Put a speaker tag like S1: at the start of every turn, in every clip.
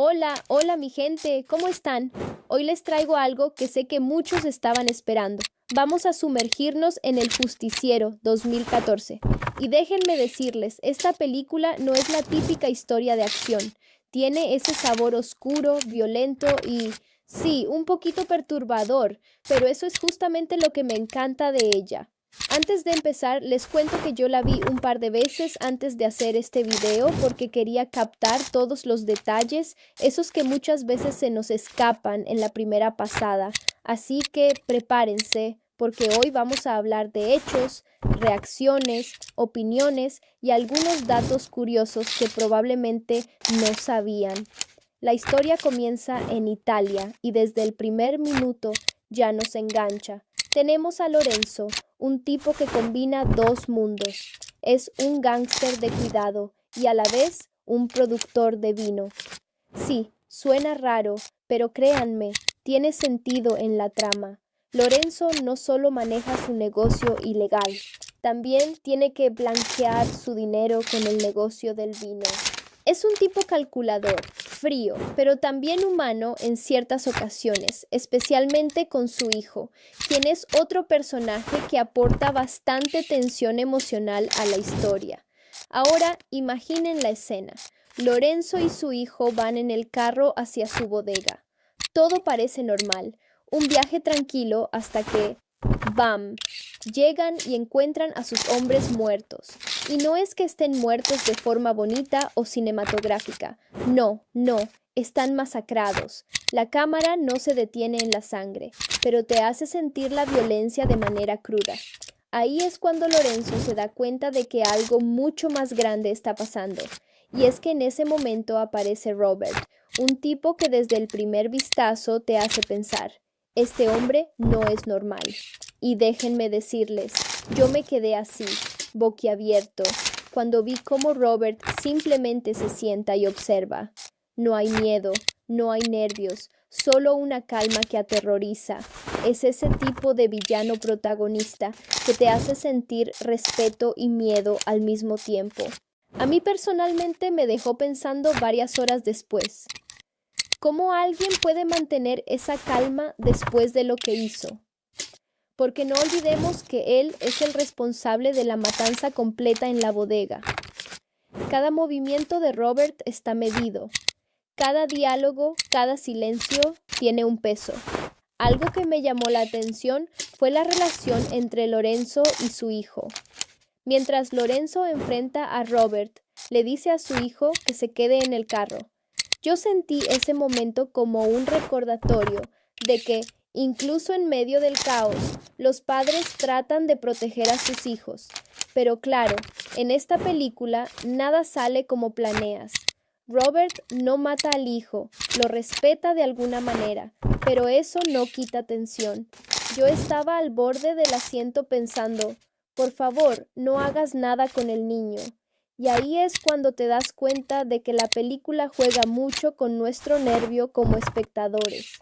S1: Hola, hola mi gente, ¿cómo están? Hoy les traigo algo que sé que muchos estaban esperando. Vamos a sumergirnos en El Justiciero 2014. Y déjenme decirles, esta película no es la típica historia de acción. Tiene ese sabor oscuro, violento y, sí, un poquito perturbador, pero eso es justamente lo que me encanta de ella. Antes de empezar, les cuento que yo la vi un par de veces antes de hacer este video porque quería captar todos los detalles, esos que muchas veces se nos escapan en la primera pasada. Así que prepárense porque hoy vamos a hablar de hechos, reacciones, opiniones y algunos datos curiosos que probablemente no sabían. La historia comienza en Italia y desde el primer minuto ya nos engancha. Tenemos a Lorenzo, un tipo que combina dos mundos. Es un gángster de cuidado y a la vez un productor de vino. Sí, suena raro, pero créanme, tiene sentido en la trama. Lorenzo no solo maneja su negocio ilegal, también tiene que blanquear su dinero con el negocio del vino. Es un tipo calculador, frío, pero también humano en ciertas ocasiones, especialmente con su hijo, quien es otro personaje que aporta bastante tensión emocional a la historia. Ahora imaginen la escena. Lorenzo y su hijo van en el carro hacia su bodega. Todo parece normal, un viaje tranquilo hasta que, ¡bam!, llegan y encuentran a sus hombres muertos. Y no es que estén muertos de forma bonita o cinematográfica. No, no, están masacrados. La cámara no se detiene en la sangre, pero te hace sentir la violencia de manera cruda. Ahí es cuando Lorenzo se da cuenta de que algo mucho más grande está pasando. Y es que en ese momento aparece Robert, un tipo que desde el primer vistazo te hace pensar, este hombre no es normal. Y déjenme decirles, yo me quedé así, boquiabierto, cuando vi cómo Robert simplemente se sienta y observa. No hay miedo, no hay nervios, solo una calma que aterroriza. Es ese tipo de villano protagonista que te hace sentir respeto y miedo al mismo tiempo. A mí personalmente me dejó pensando varias horas después. ¿Cómo alguien puede mantener esa calma después de lo que hizo? Porque no olvidemos que él es el responsable de la matanza completa en la bodega. Cada movimiento de Robert está medido. Cada diálogo, cada silencio tiene un peso. Algo que me llamó la atención fue la relación entre Lorenzo y su hijo. Mientras Lorenzo enfrenta a Robert, le dice a su hijo que se quede en el carro. Yo sentí ese momento como un recordatorio de que, incluso en medio del caos, los padres tratan de proteger a sus hijos. Pero claro, en esta película nada sale como planeas. Robert no mata al hijo, lo respeta de alguna manera, pero eso no quita tensión. Yo estaba al borde del asiento pensando, por favor, no hagas nada con el niño. Y ahí es cuando te das cuenta de que la película juega mucho con nuestro nervio como espectadores.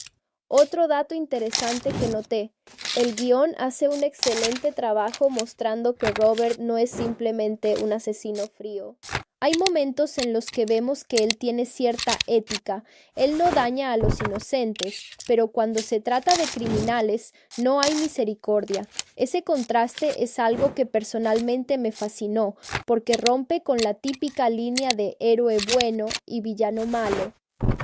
S1: Otro dato interesante que noté, el guión hace un excelente trabajo mostrando que Robert no es simplemente un asesino frío. Hay momentos en los que vemos que él tiene cierta ética, él no daña a los inocentes, pero cuando se trata de criminales no hay misericordia. Ese contraste es algo que personalmente me fascinó, porque rompe con la típica línea de héroe bueno y villano malo.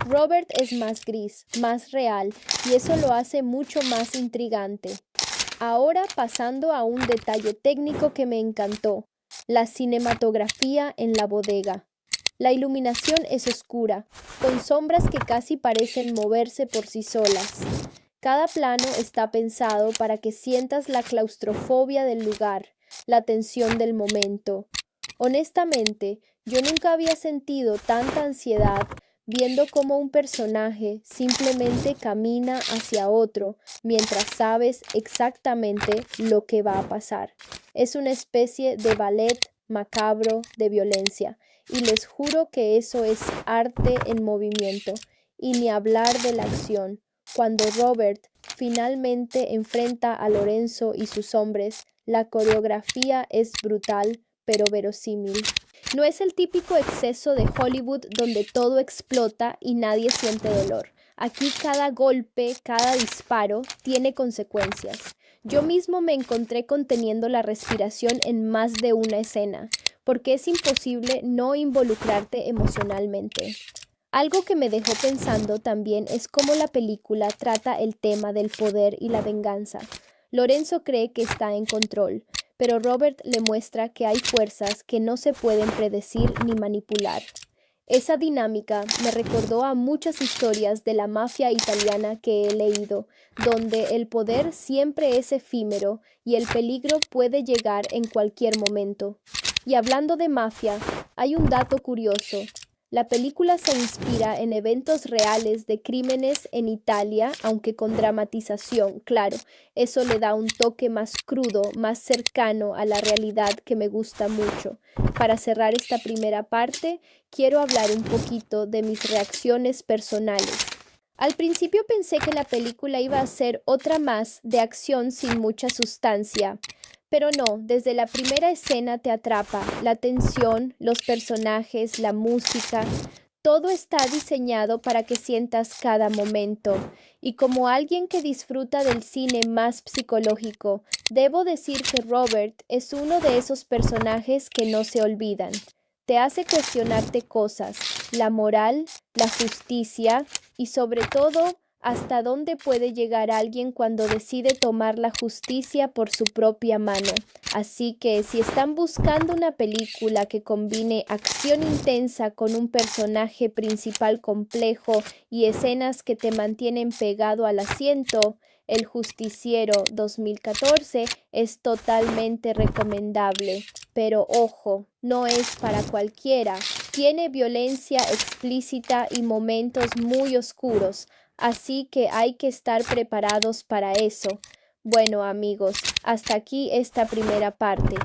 S1: Robert es más gris, más real, y eso lo hace mucho más intrigante. Ahora pasando a un detalle técnico que me encantó, la cinematografía en la bodega. La iluminación es oscura, con sombras que casi parecen moverse por sí solas. Cada plano está pensado para que sientas la claustrofobia del lugar, la tensión del momento. Honestamente, yo nunca había sentido tanta ansiedad viendo cómo un personaje simplemente camina hacia otro mientras sabes exactamente lo que va a pasar. Es una especie de ballet macabro de violencia, y les juro que eso es arte en movimiento, y ni hablar de la acción. Cuando Robert finalmente enfrenta a Lorenzo y sus hombres, la coreografía es brutal pero verosímil. No es el típico exceso de Hollywood donde todo explota y nadie siente dolor. Aquí cada golpe, cada disparo tiene consecuencias. Yo mismo me encontré conteniendo la respiración en más de una escena, porque es imposible no involucrarte emocionalmente. Algo que me dejó pensando también es cómo la película trata el tema del poder y la venganza. Lorenzo cree que está en control, pero Robert le muestra que hay fuerzas que no se pueden predecir ni manipular. Esa dinámica me recordó a muchas historias de la mafia italiana que he leído, donde el poder siempre es efímero y el peligro puede llegar en cualquier momento. Y hablando de mafia, hay un dato curioso. La película se inspira en eventos reales de crímenes en Italia, aunque con dramatización, claro. Eso le da un toque más crudo, más cercano a la realidad que me gusta mucho. Para cerrar esta primera parte, quiero hablar un poquito de mis reacciones personales. Al principio pensé que la película iba a ser otra más de acción sin mucha sustancia. Pero no, desde la primera escena te atrapa, la tensión, los personajes, la música, todo está diseñado para que sientas cada momento. Y como alguien que disfruta del cine más psicológico, debo decir que Robert es uno de esos personajes que no se olvidan. Te hace cuestionarte cosas, la moral, la justicia y sobre todo hasta dónde puede llegar alguien cuando decide tomar la justicia por su propia mano. Así que si están buscando una película que combine acción intensa con un personaje principal complejo y escenas que te mantienen pegado al asiento, El Justiciero 2014 es totalmente recomendable. Pero ojo, no es para cualquiera. Tiene violencia explícita y momentos muy oscuros. Así que hay que estar preparados para eso. Bueno, amigos, hasta aquí esta primera parte.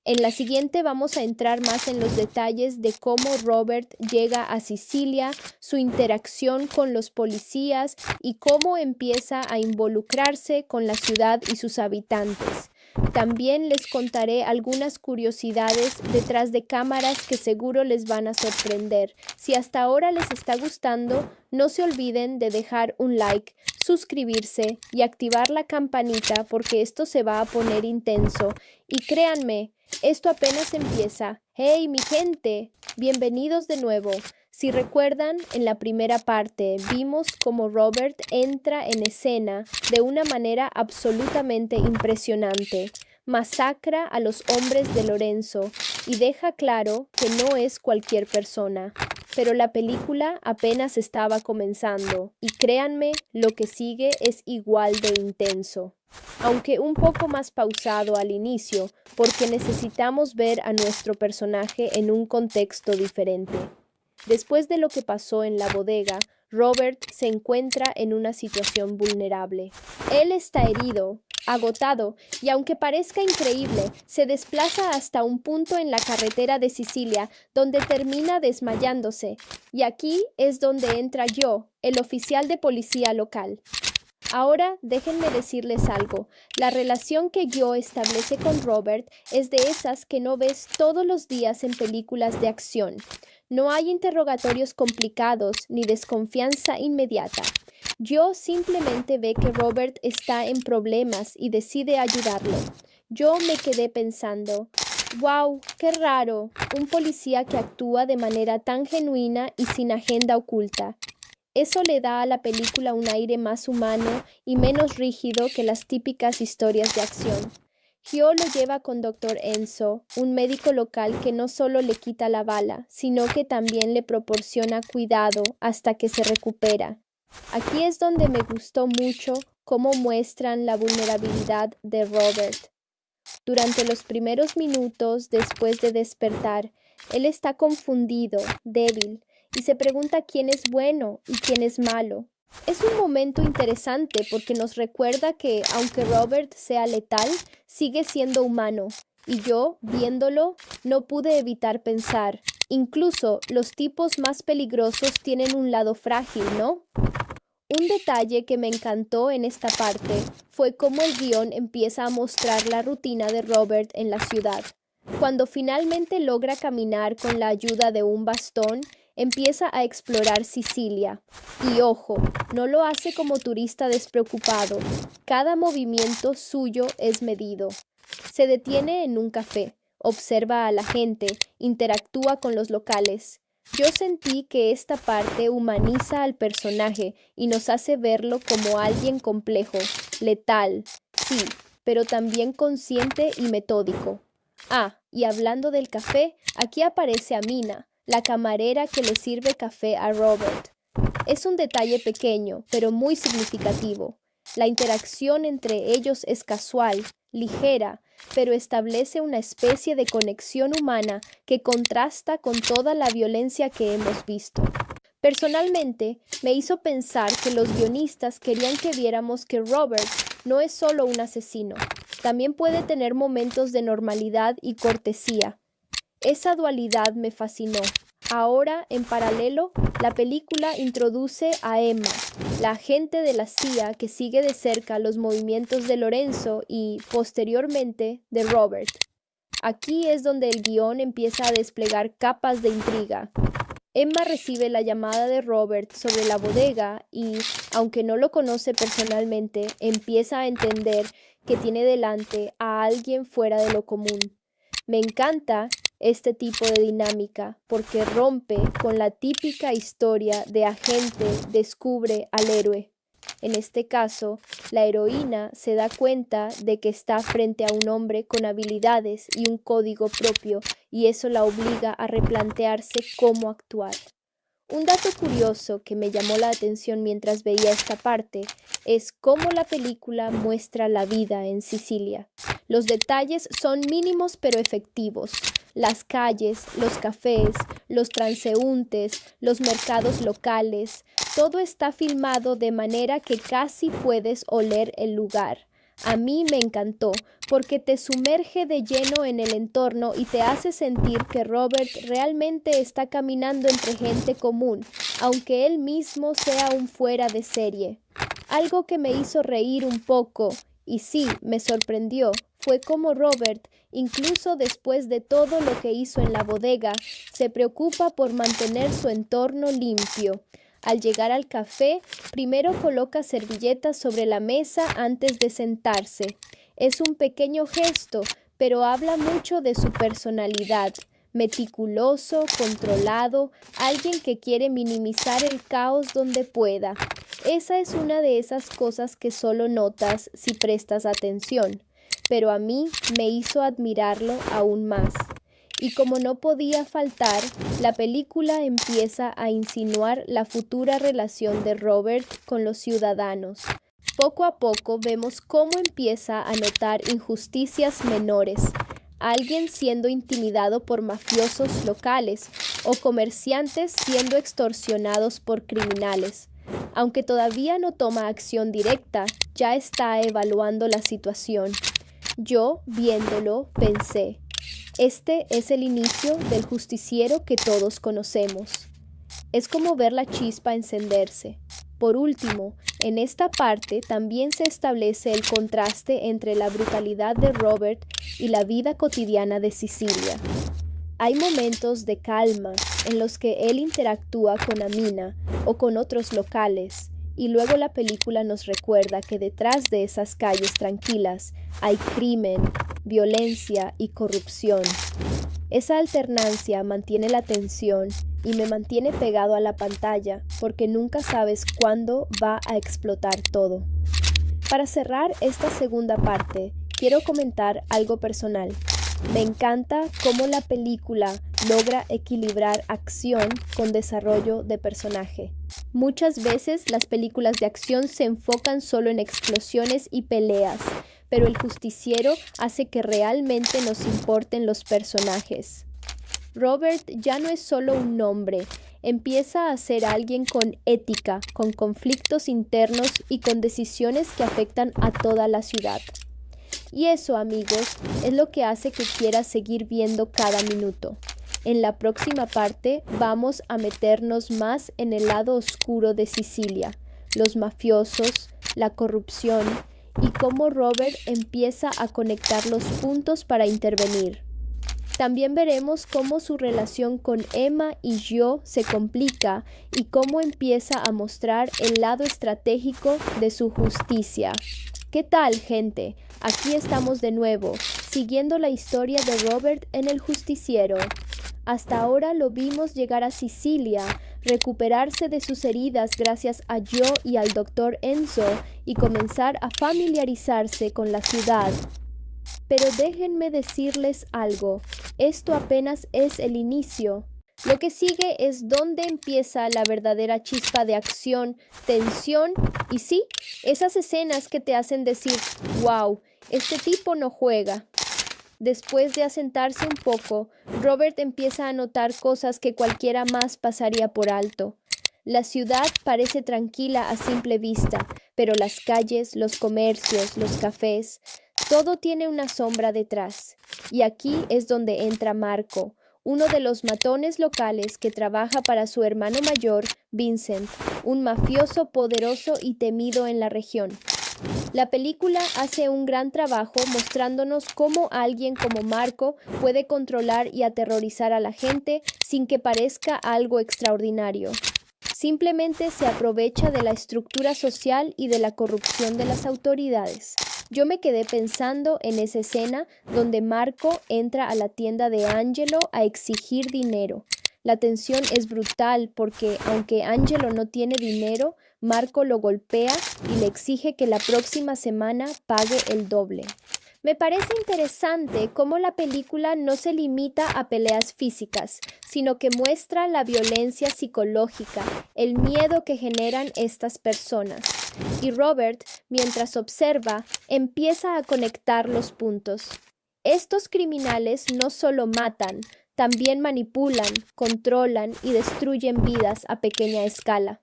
S1: En la siguiente vamos a entrar más en los detalles de cómo Robert llega a Sicilia, su interacción con los policías y cómo empieza a involucrarse con la ciudad y sus habitantes. También les contaré algunas curiosidades detrás de cámaras que seguro les van a sorprender. Si hasta ahora les está gustando, no se olviden de dejar un like, suscribirse y activar la campanita porque esto se va a poner intenso. Y créanme, esto apenas empieza. ¡Hey, mi gente! Bienvenidos de nuevo. Si recuerdan, en la primera parte vimos cómo Robert entra en escena de una manera absolutamente impresionante. Masacra a los hombres de Lorenzo y deja claro que no es cualquier persona. Pero la película apenas estaba comenzando y créanme, lo que sigue es igual de intenso. Aunque un poco más pausado al inicio, porque necesitamos ver a nuestro personaje en un contexto diferente. Después de lo que pasó en la bodega, Robert se encuentra en una situación vulnerable. Él está herido, agotado, y aunque parezca increíble, se desplaza hasta un punto en la carretera de Sicilia donde termina desmayándose. Y aquí es donde entra yo, el oficial de policía local. Ahora déjenme decirles algo. La relación que yo establece con Robert es de esas que no ves todos los días en películas de acción. No hay interrogatorios complicados ni desconfianza inmediata. Yo simplemente ve que Robert está en problemas y decide ayudarlo. Yo me quedé pensando, wow, qué raro, un policía que actúa de manera tan genuina y sin agenda oculta. Eso le da a la película un aire más humano y menos rígido que las típicas historias de acción. Hyo lo lleva con Dr. Enzo, un médico local que no solo le quita la bala, sino que también le proporciona cuidado hasta que se recupera. Aquí es donde me gustó mucho cómo muestran la vulnerabilidad de Robert. Durante los primeros minutos después de despertar, él está confundido, débil, y se pregunta quién es bueno y quién es malo. Es un momento interesante porque nos recuerda que, aunque Robert sea letal, sigue siendo humano. Y yo, viéndolo, no pude evitar pensar, incluso los tipos más peligrosos tienen un lado frágil, ¿no? Un detalle que me encantó en esta parte fue cómo el guión empieza a mostrar la rutina de Robert en la ciudad. Cuando finalmente logra caminar con la ayuda de un bastón, empieza a explorar Sicilia. Y ojo, no lo hace como turista despreocupado. Cada movimiento suyo es medido. Se detiene en un café, observa a la gente, interactúa con los locales. Yo sentí que esta parte humaniza al personaje y nos hace verlo como alguien complejo, letal, sí, pero también consciente y metódico. Ah, y hablando del café, aquí aparece Amina, la camarera que le sirve café a Robert. Es un detalle pequeño, pero muy significativo. La interacción entre ellos es casual, ligera, pero establece una especie de conexión humana que contrasta con toda la violencia que hemos visto. Personalmente, me hizo pensar que los guionistas querían que viéramos que Robert no es solo un asesino, también puede tener momentos de normalidad y cortesía. Esa dualidad me fascinó. Ahora, en paralelo, la película introduce a Emma, la agente de la CIA que sigue de cerca los movimientos de Lorenzo y, posteriormente, de Robert. Aquí es donde el guión empieza a desplegar capas de intriga. Emma recibe la llamada de Robert sobre la bodega y, aunque no lo conoce personalmente, empieza a entender que tiene delante a alguien fuera de lo común. Me encanta este tipo de dinámica porque rompe con la típica historia de agente descubre al héroe. En este caso, la heroína se da cuenta de que está frente a un hombre con habilidades y un código propio, y eso la obliga a replantearse cómo actuar. Un dato curioso que me llamó la atención mientras veía esta parte es cómo la película muestra la vida en Sicilia. Los detalles son mínimos pero efectivos. Las calles, los cafés, los transeúntes, los mercados locales, todo está filmado de manera que casi puedes oler el lugar. A mí me encantó porque te sumerge de lleno en el entorno y te hace sentir que Robert realmente está caminando entre gente común, aunque él mismo sea un fuera de serie. Algo que me hizo reír un poco, y sí, me sorprendió, fue cómo Robert, incluso después de todo lo que hizo en la bodega, se preocupa por mantener su entorno limpio. Al llegar al café, primero coloca servilletas sobre la mesa antes de sentarse. Es un pequeño gesto, pero habla mucho de su personalidad. Meticuloso, controlado, alguien que quiere minimizar el caos donde pueda. Esa es una de esas cosas que solo notas si prestas atención, pero a mí me hizo admirarlo aún más. Y como no podía faltar, la película empieza a insinuar la futura relación de Robert con los ciudadanos. Poco a poco vemos cómo empieza a notar injusticias menores, alguien siendo intimidado por mafiosos locales o comerciantes siendo extorsionados por criminales. Aunque todavía no toma acción directa, ya está evaluando la situación. Yo, viéndolo, pensé, este es el inicio del justiciero que todos conocemos. Es como ver la chispa encenderse. Por último, en esta parte también se establece el contraste entre la brutalidad de Robert y la vida cotidiana de Sicilia. Hay momentos de calma en los que él interactúa con Amina o con otros locales, y luego la película nos recuerda que detrás de esas calles tranquilas hay crimen, violencia y corrupción. Esa alternancia mantiene la tensión y me mantiene pegado a la pantalla porque nunca sabes cuándo va a explotar todo. Para cerrar esta segunda parte, quiero comentar algo personal. Me encanta cómo la película logra equilibrar acción con desarrollo de personaje. Muchas veces las películas de acción se enfocan solo en explosiones y peleas, pero El Justiciero hace que realmente nos importen los personajes. Robert ya no es solo un nombre, empieza a ser alguien con ética, con conflictos internos y con decisiones que afectan a toda la ciudad. Y eso, amigos, es lo que hace que quiera seguir viendo cada minuto. En la próxima parte vamos a meternos más en el lado oscuro de Sicilia, los mafiosos, la corrupción y cómo Robert empieza a conectar los puntos para intervenir. También veremos cómo su relación con Emma y Jo se complica y cómo empieza a mostrar el lado estratégico de su justicia. ¿Qué tal, gente? Aquí estamos de nuevo, siguiendo la historia de Robert en El Justiciero. Hasta ahora lo vimos llegar a Sicilia, recuperarse de sus heridas gracias a Jo y al doctor Enzo y comenzar a familiarizarse con la ciudad. Pero déjenme decirles algo, esto apenas es el inicio. Lo que sigue es donde empieza la verdadera chispa de acción, tensión y sí, esas escenas que te hacen decir, wow, este tipo no juega. Después de asentarse un poco, Robert empieza a notar cosas que cualquiera más pasaría por alto. La ciudad parece tranquila a simple vista, pero las calles, los comercios, los cafés, todo tiene una sombra detrás. Y aquí es donde entra Marco, uno de los matones locales que trabaja para su hermano mayor, Vincent, un mafioso poderoso y temido en la región. La película hace un gran trabajo mostrándonos cómo alguien como Marco puede controlar y aterrorizar a la gente sin que parezca algo extraordinario. Simplemente se aprovecha de la estructura social y de la corrupción de las autoridades. Yo me quedé pensando en esa escena donde Marco entra a la tienda de Angelo a exigir dinero. La tensión es brutal porque, aunque Angelo no tiene dinero, Marco lo golpea y le exige que la próxima semana pague el doble. Me parece interesante cómo la película no se limita a peleas físicas, sino que muestra la violencia psicológica, el miedo que generan estas personas. Y Robert, mientras observa, empieza a conectar los puntos. Estos criminales no solo matan, también manipulan, controlan y destruyen vidas a pequeña escala.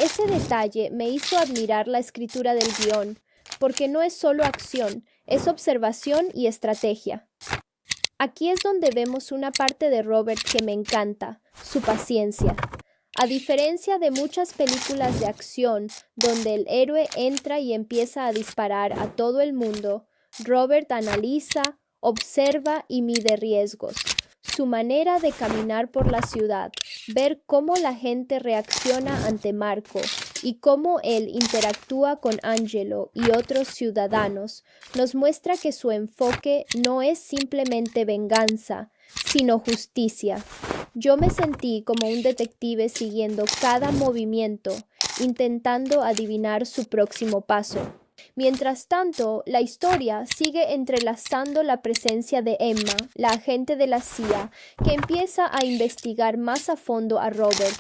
S1: Ese detalle me hizo admirar la escritura del guión, porque no es solo acción, es observación y estrategia. Aquí es donde vemos una parte de Robert que me encanta, su paciencia. A diferencia de muchas películas de acción, donde el héroe entra y empieza a disparar a todo el mundo, Robert analiza, observa y mide riesgos. Su manera de caminar por la ciudad, ver cómo la gente reacciona ante Marco y cómo él interactúa con Angelo y otros ciudadanos, nos muestra que su enfoque no es simplemente venganza, sino justicia. Yo me sentí como un detective siguiendo cada movimiento, intentando adivinar su próximo paso. Mientras tanto, la historia sigue entrelazando la presencia de Emma, la agente de la CIA, que empieza a investigar más a fondo a Robert.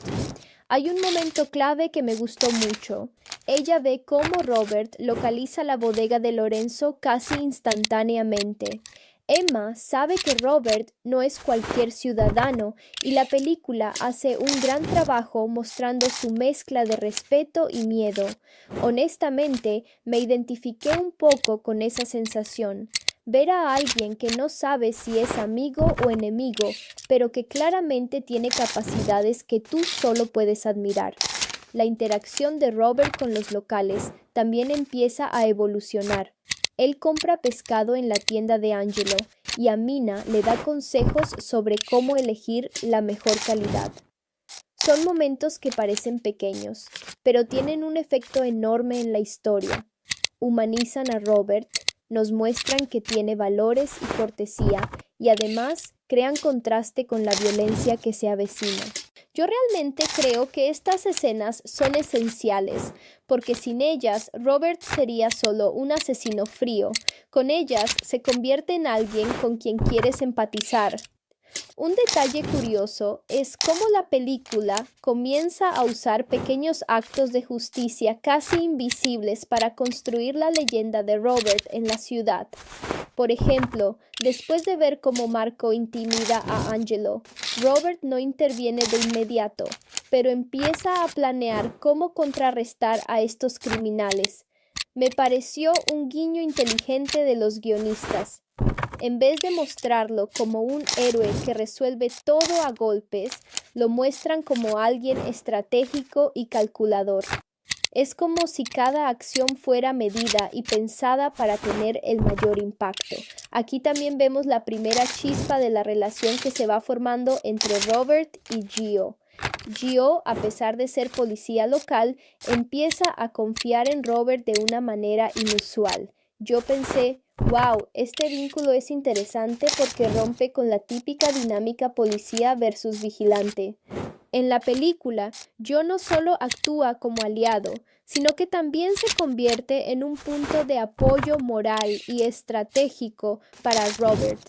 S1: Hay un momento clave que me gustó mucho. Ella ve cómo Robert localiza la bodega de Lorenzo casi instantáneamente. Emma sabe que Robert no es cualquier ciudadano y la película hace un gran trabajo mostrando su mezcla de respeto y miedo. Honestamente, me identifiqué un poco con esa sensación. Ver a alguien que no sabe si es amigo o enemigo, pero que claramente tiene capacidades que tú solo puedes admirar. La interacción de Robert con los locales también empieza a evolucionar. Él compra pescado en la tienda de Angelo y a Mina le da consejos sobre cómo elegir la mejor calidad. Son momentos que parecen pequeños, pero tienen un efecto enorme en la historia. Humanizan a Robert, nos muestran que tiene valores y cortesía y además crean contraste con la violencia que se avecina. Yo realmente creo que estas escenas son esenciales, porque sin ellas Robert sería solo un asesino frío. Con ellas se convierte en alguien con quien quieres empatizar. Un detalle curioso es cómo la película comienza a usar pequeños actos de justicia casi invisibles para construir la leyenda de Robert en la ciudad. Por ejemplo, después de ver cómo Marco intimida a Angelo, Robert no interviene de inmediato, pero empieza a planear cómo contrarrestar a estos criminales. Me pareció un guiño inteligente de los guionistas. En vez de mostrarlo como un héroe que resuelve todo a golpes, lo muestran como alguien estratégico y calculador. Es como si cada acción fuera medida y pensada para tener el mayor impacto. Aquí también vemos la primera chispa de la relación que se va formando entre Robert y Gio. Gio, a pesar de ser policía local, empieza a confiar en Robert de una manera inusual. Yo pensé, wow, este vínculo es interesante porque rompe con la típica dinámica policía versus vigilante. En la película, Gio no solo actúa como aliado, sino que también se convierte en un punto de apoyo moral y estratégico para Robert.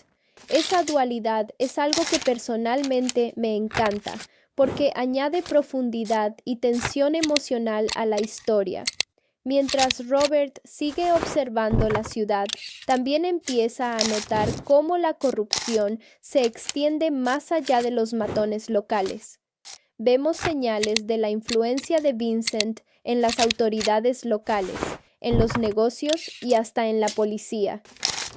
S1: Esa dualidad es algo que personalmente me encanta, porque añade profundidad y tensión emocional a la historia. Mientras Robert sigue observando la ciudad, también empieza a notar cómo la corrupción se extiende más allá de los matones locales. Vemos señales de la influencia de Vincent en las autoridades locales, en los negocios y hasta en la policía.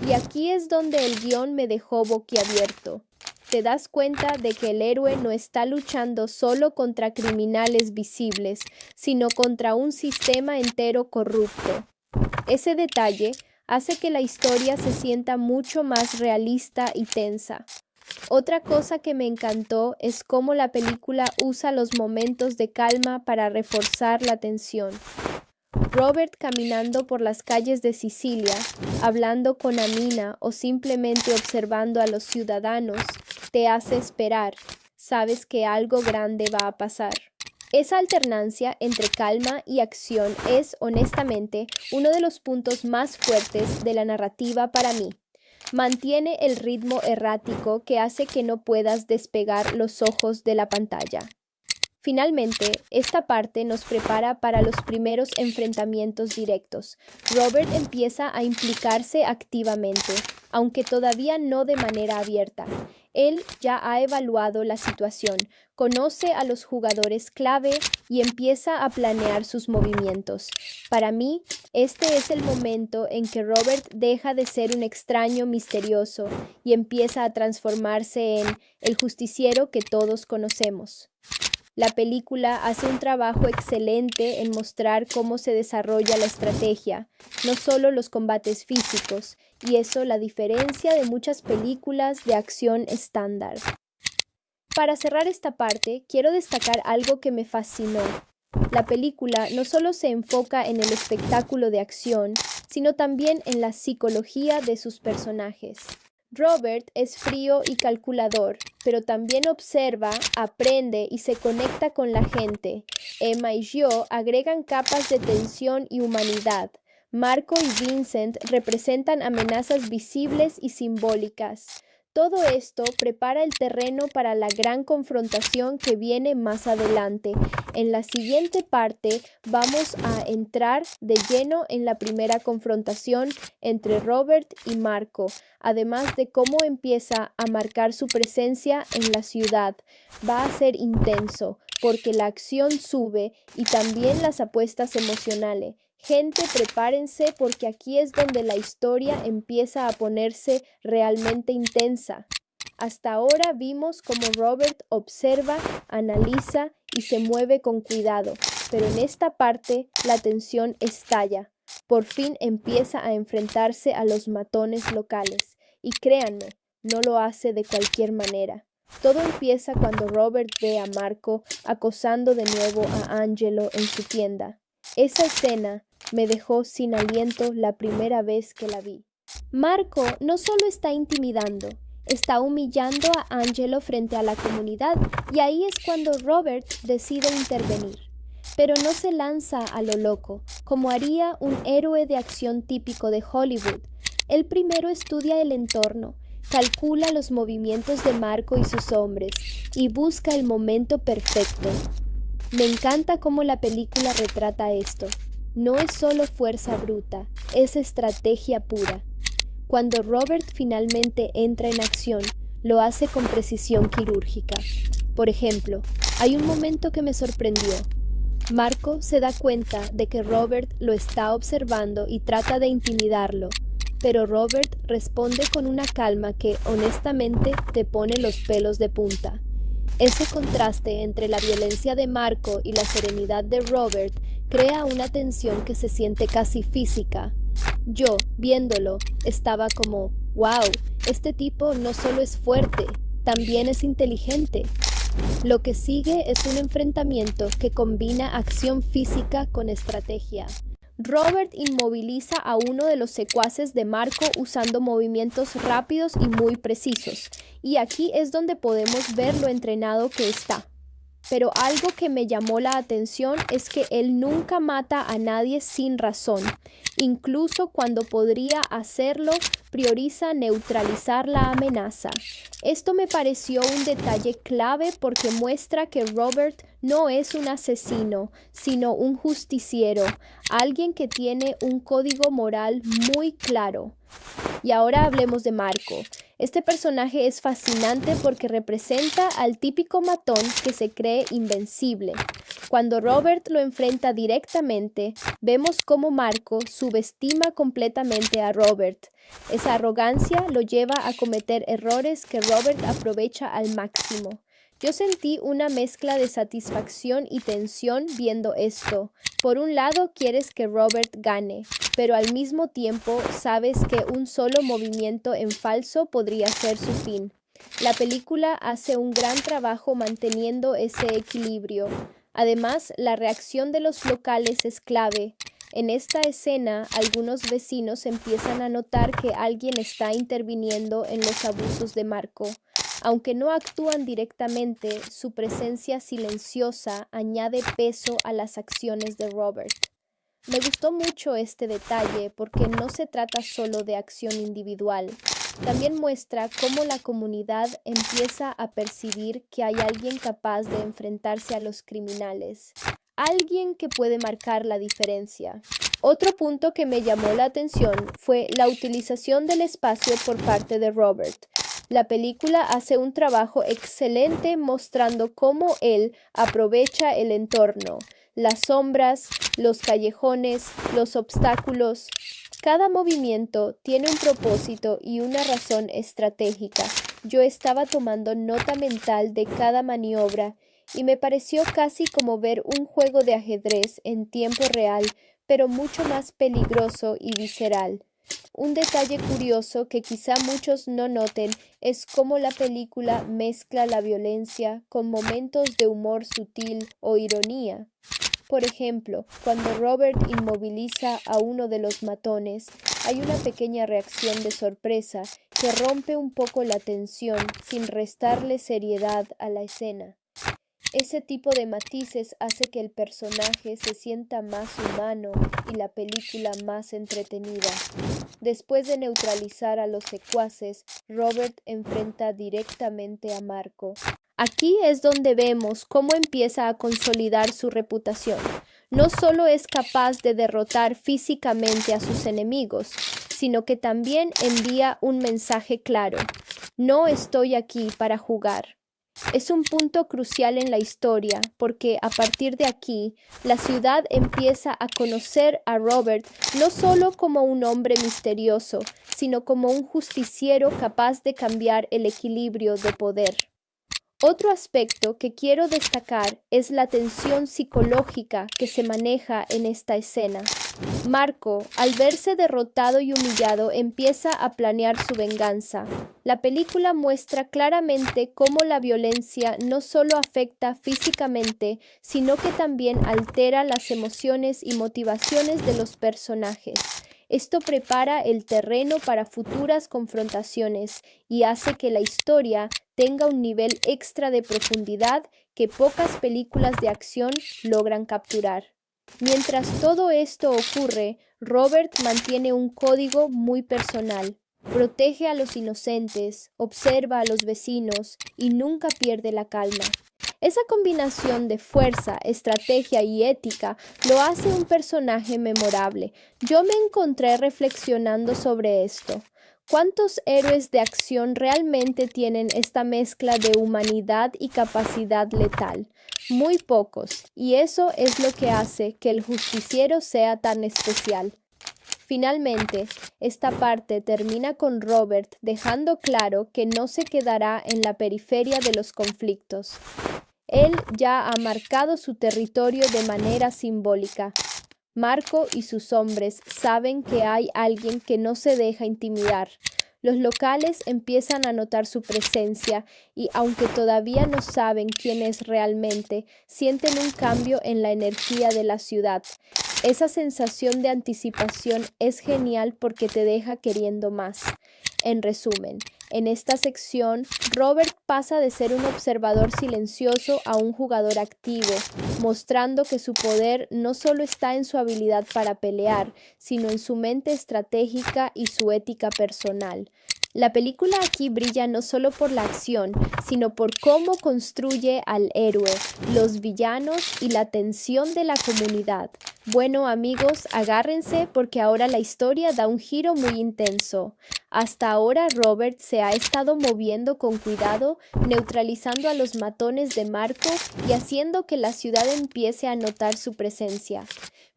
S1: Y aquí es donde el guión me dejó boquiabierto. Te das cuenta de que el héroe no está luchando solo contra criminales visibles, sino contra un sistema entero corrupto. Ese detalle hace que la historia se sienta mucho más realista y tensa. Otra cosa que me encantó es cómo la película usa los momentos de calma para reforzar la tensión. Robert caminando por las calles de Sicilia, hablando con Amina o simplemente observando a los ciudadanos, te hace esperar. Sabes que algo grande va a pasar. Esa alternancia entre calma y acción es, honestamente, uno de los puntos más fuertes de la narrativa para mí. Mantiene el ritmo errático que hace que no puedas despegar los ojos de la pantalla. Finalmente, esta parte nos prepara para los primeros enfrentamientos directos. Robert empieza a implicarse activamente, aunque todavía no de manera abierta. Él ya ha evaluado la situación, conoce a los jugadores clave y empieza a planear sus movimientos. Para mí, este es el momento en que Robert deja de ser un extraño misterioso y empieza a transformarse en el justiciero que todos conocemos. La película hace un trabajo excelente en mostrar cómo se desarrolla la estrategia, no solo los combates físicos, y eso la diferencia de muchas películas de acción estándar. Para cerrar esta parte, quiero destacar algo que me fascinó. La película no solo se enfoca en el espectáculo de acción, sino también en la psicología de sus personajes. Robert es frío y calculador, pero también observa, aprende y se conecta con la gente. Emma y Gio agregan capas de tensión y humanidad. Marco y Vincent representan amenazas visibles y simbólicas. Todo esto prepara el terreno para la gran confrontación que viene más adelante. En la siguiente parte vamos a entrar de lleno en la primera confrontación entre Robert y Marco, además de cómo empieza a marcar su presencia en la ciudad. Va a ser intenso, porque la acción sube y también las apuestas emocionales. Gente, prepárense porque aquí es donde la historia empieza a ponerse realmente intensa. Hasta ahora vimos cómo Robert observa, analiza y se mueve con cuidado, pero en esta parte la tensión estalla. Por fin empieza a enfrentarse a los matones locales. Y créanme, no lo hace de cualquier manera. Todo empieza cuando Robert ve a Marco acosando de nuevo a Angelo en su tienda. Esa escena me dejó sin aliento la primera vez que la vi. Marco no solo está intimidando, está humillando a Angelo frente a la comunidad y ahí es cuando Robert decide intervenir. Pero no se lanza a lo loco, como haría un héroe de acción típico de Hollywood. Él primero estudia el entorno, calcula los movimientos de Marco y sus hombres y busca el momento perfecto. Me encanta cómo la película retrata esto. No es solo fuerza bruta, es estrategia pura. Cuando Robert finalmente entra en acción, lo hace con precisión quirúrgica. Por ejemplo, hay un momento que me sorprendió. Marco se da cuenta de que Robert lo está observando y trata de intimidarlo, pero Robert responde con una calma que, honestamente, te pone los pelos de punta. Ese contraste entre la violencia de Marco y la serenidad de Robert Crea una tensión que se siente casi física. Yo, viéndolo, estaba como, wow, este tipo no solo es fuerte, también es inteligente. Lo que sigue es un enfrentamiento que combina acción física con estrategia. Robert inmoviliza a uno de los secuaces de Marco usando movimientos rápidos y muy precisos, y aquí es donde podemos ver lo entrenado que está. Pero algo que me llamó la atención es que él nunca mata a nadie sin razón. Incluso cuando podría hacerlo, prioriza neutralizar la amenaza. Esto me pareció un detalle clave porque muestra que Robert no es un asesino, sino un justiciero, alguien que tiene un código moral muy claro. Y ahora hablemos de Marco. Este personaje es fascinante porque representa al típico matón que se cree invencible. Cuando Robert lo enfrenta directamente, vemos cómo Marco subestima completamente a Robert. Esa arrogancia lo lleva a cometer errores que Robert aprovecha al máximo. Yo sentí una mezcla de satisfacción y tensión viendo esto. Por un lado, quieres que Robert gane, pero al mismo tiempo sabes que un solo movimiento en falso podría ser su fin. La película hace un gran trabajo manteniendo ese equilibrio. Además, la reacción de los locales es clave. En esta escena, algunos vecinos empiezan a notar que alguien está interviniendo en los abusos de Marco. Aunque no actúan directamente, su presencia silenciosa añade peso a las acciones de Robert. Me gustó mucho este detalle porque no se trata solo de acción individual. También muestra cómo la comunidad empieza a percibir que hay alguien capaz de enfrentarse a los criminales. Alguien que puede marcar la diferencia. Otro punto que me llamó la atención fue la utilización del espacio por parte de Robert. La película hace un trabajo excelente mostrando cómo él aprovecha el entorno, las sombras, los callejones, los obstáculos. Cada movimiento tiene un propósito y una razón estratégica. Yo estaba tomando nota mental de cada maniobra y me pareció casi como ver un juego de ajedrez en tiempo real, pero mucho más peligroso y visceral. Un detalle curioso que quizá muchos no noten es cómo la película mezcla la violencia con momentos de humor sutil o ironía. Por ejemplo, cuando Robert inmoviliza a uno de los matones, hay una pequeña reacción de sorpresa que rompe un poco la tensión sin restarle seriedad a la escena. Ese tipo de matices hace que el personaje se sienta más humano y la película más entretenida. Después de neutralizar a los secuaces, Robert enfrenta directamente a Marco. Aquí es donde vemos cómo empieza a consolidar su reputación. No solo es capaz de derrotar físicamente a sus enemigos, sino que también envía un mensaje claro: no estoy aquí para jugar. Es un punto crucial en la historia porque a partir de aquí la ciudad empieza a conocer a Robert no solo como un hombre misterioso, sino como un justiciero capaz de cambiar el equilibrio de poder. Otro aspecto que quiero destacar es la tensión psicológica que se maneja en esta escena. Marco, al verse derrotado y humillado, empieza a planear su venganza. La película muestra claramente cómo la violencia no solo afecta físicamente, sino que también altera las emociones y motivaciones de los personajes. Esto prepara el terreno para futuras confrontaciones y hace que la historia tenga un nivel extra de profundidad que pocas películas de acción logran capturar. Mientras todo esto ocurre, Robert mantiene un código muy personal. Protege a los inocentes, observa a los vecinos y nunca pierde la calma. Esa combinación de fuerza, estrategia y ética lo hace un personaje memorable. Yo me encontré reflexionando sobre esto. ¿Cuántos héroes de acción realmente tienen esta mezcla de humanidad y capacidad letal? Muy pocos, y eso es lo que hace que el justiciero sea tan especial. Finalmente, esta parte termina con Robert dejando claro que no se quedará en la periferia de los conflictos. Él ya ha marcado su territorio de manera simbólica. Marco y sus hombres saben que hay alguien que no se deja intimidar. Los locales empiezan a notar su presencia y, aunque todavía no saben quién es realmente, sienten un cambio en la energía de la ciudad. Esa sensación de anticipación es genial porque te deja queriendo más. En resumen, en esta sección, Robert pasa de ser un observador silencioso a un jugador activo, mostrando que su poder no solo está en su habilidad para pelear, sino en su mente estratégica y su ética personal. La película aquí brilla no solo por la acción, sino por cómo construye al héroe, los villanos y la tensión de la comunidad. Bueno, amigos, agárrense porque ahora la historia da un giro muy intenso. Hasta ahora Robert se ha estado moviendo con cuidado, neutralizando a los matones de Marco y haciendo que la ciudad empiece a notar su presencia.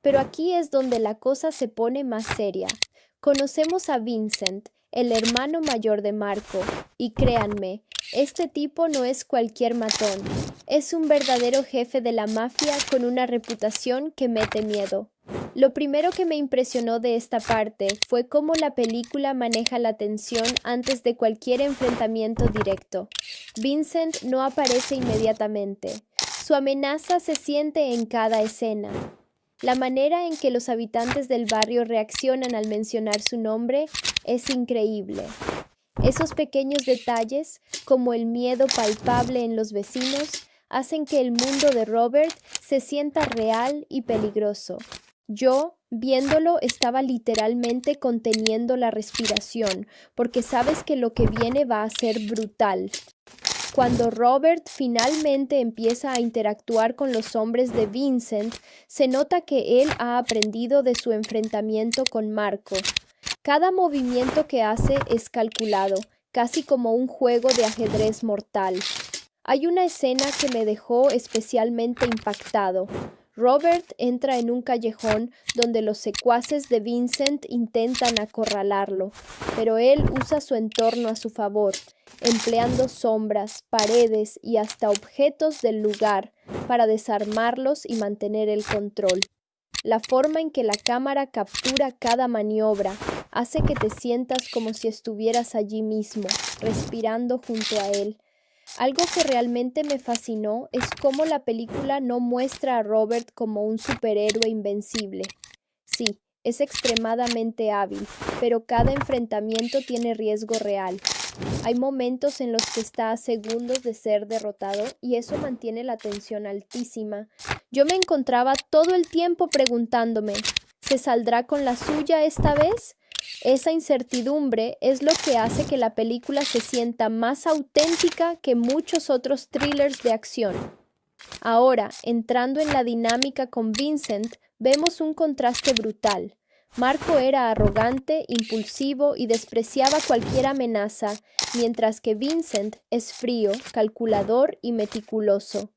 S1: Pero aquí es donde la cosa se pone más seria. Conocemos a Vincent, el hermano mayor de Marco, y créanme, este tipo no es cualquier matón. Es un verdadero jefe de la mafia con una reputación que mete miedo. Lo primero que me impresionó de esta parte fue cómo la película maneja la tensión antes de cualquier enfrentamiento directo. Vincent no aparece inmediatamente. Su amenaza se siente en cada escena. La manera en que los habitantes del barrio reaccionan al mencionar su nombre es increíble. Esos pequeños detalles, como el miedo palpable en los vecinos, hacen que el mundo de Robert se sienta real y peligroso. Yo, viéndolo, estaba literalmente conteniendo la respiración, porque sabes que lo que viene va a ser brutal. Cuando Robert finalmente empieza a interactuar con los hombres de Vincent, se nota que él ha aprendido de su enfrentamiento con Marco. Cada movimiento que hace es calculado, casi como un juego de ajedrez mortal. Hay una escena que me dejó especialmente impactado. Robert entra en un callejón donde los secuaces de Vincent intentan acorralarlo, pero él usa su entorno a su favor, empleando sombras, paredes y hasta objetos del lugar para desarmarlos y mantener el control. La forma en que la cámara captura cada maniobra hace que te sientas como si estuvieras allí mismo, respirando junto a él. Algo que realmente me fascinó es cómo la película no muestra a Robert como un superhéroe invencible. Sí, es extremadamente hábil, pero cada enfrentamiento tiene riesgo real. Hay momentos en los que está a segundos de ser derrotado y eso mantiene la tensión altísima. Yo me encontraba todo el tiempo preguntándome, ¿se saldrá con la suya esta vez? Esa incertidumbre es lo que hace que la película se sienta más auténtica que muchos otros thrillers de acción. Ahora, entrando en la dinámica con Vincent, vemos un contraste brutal. Marco era arrogante, impulsivo y despreciaba cualquier amenaza, mientras que Vincent es frío, calculador y meticuloso.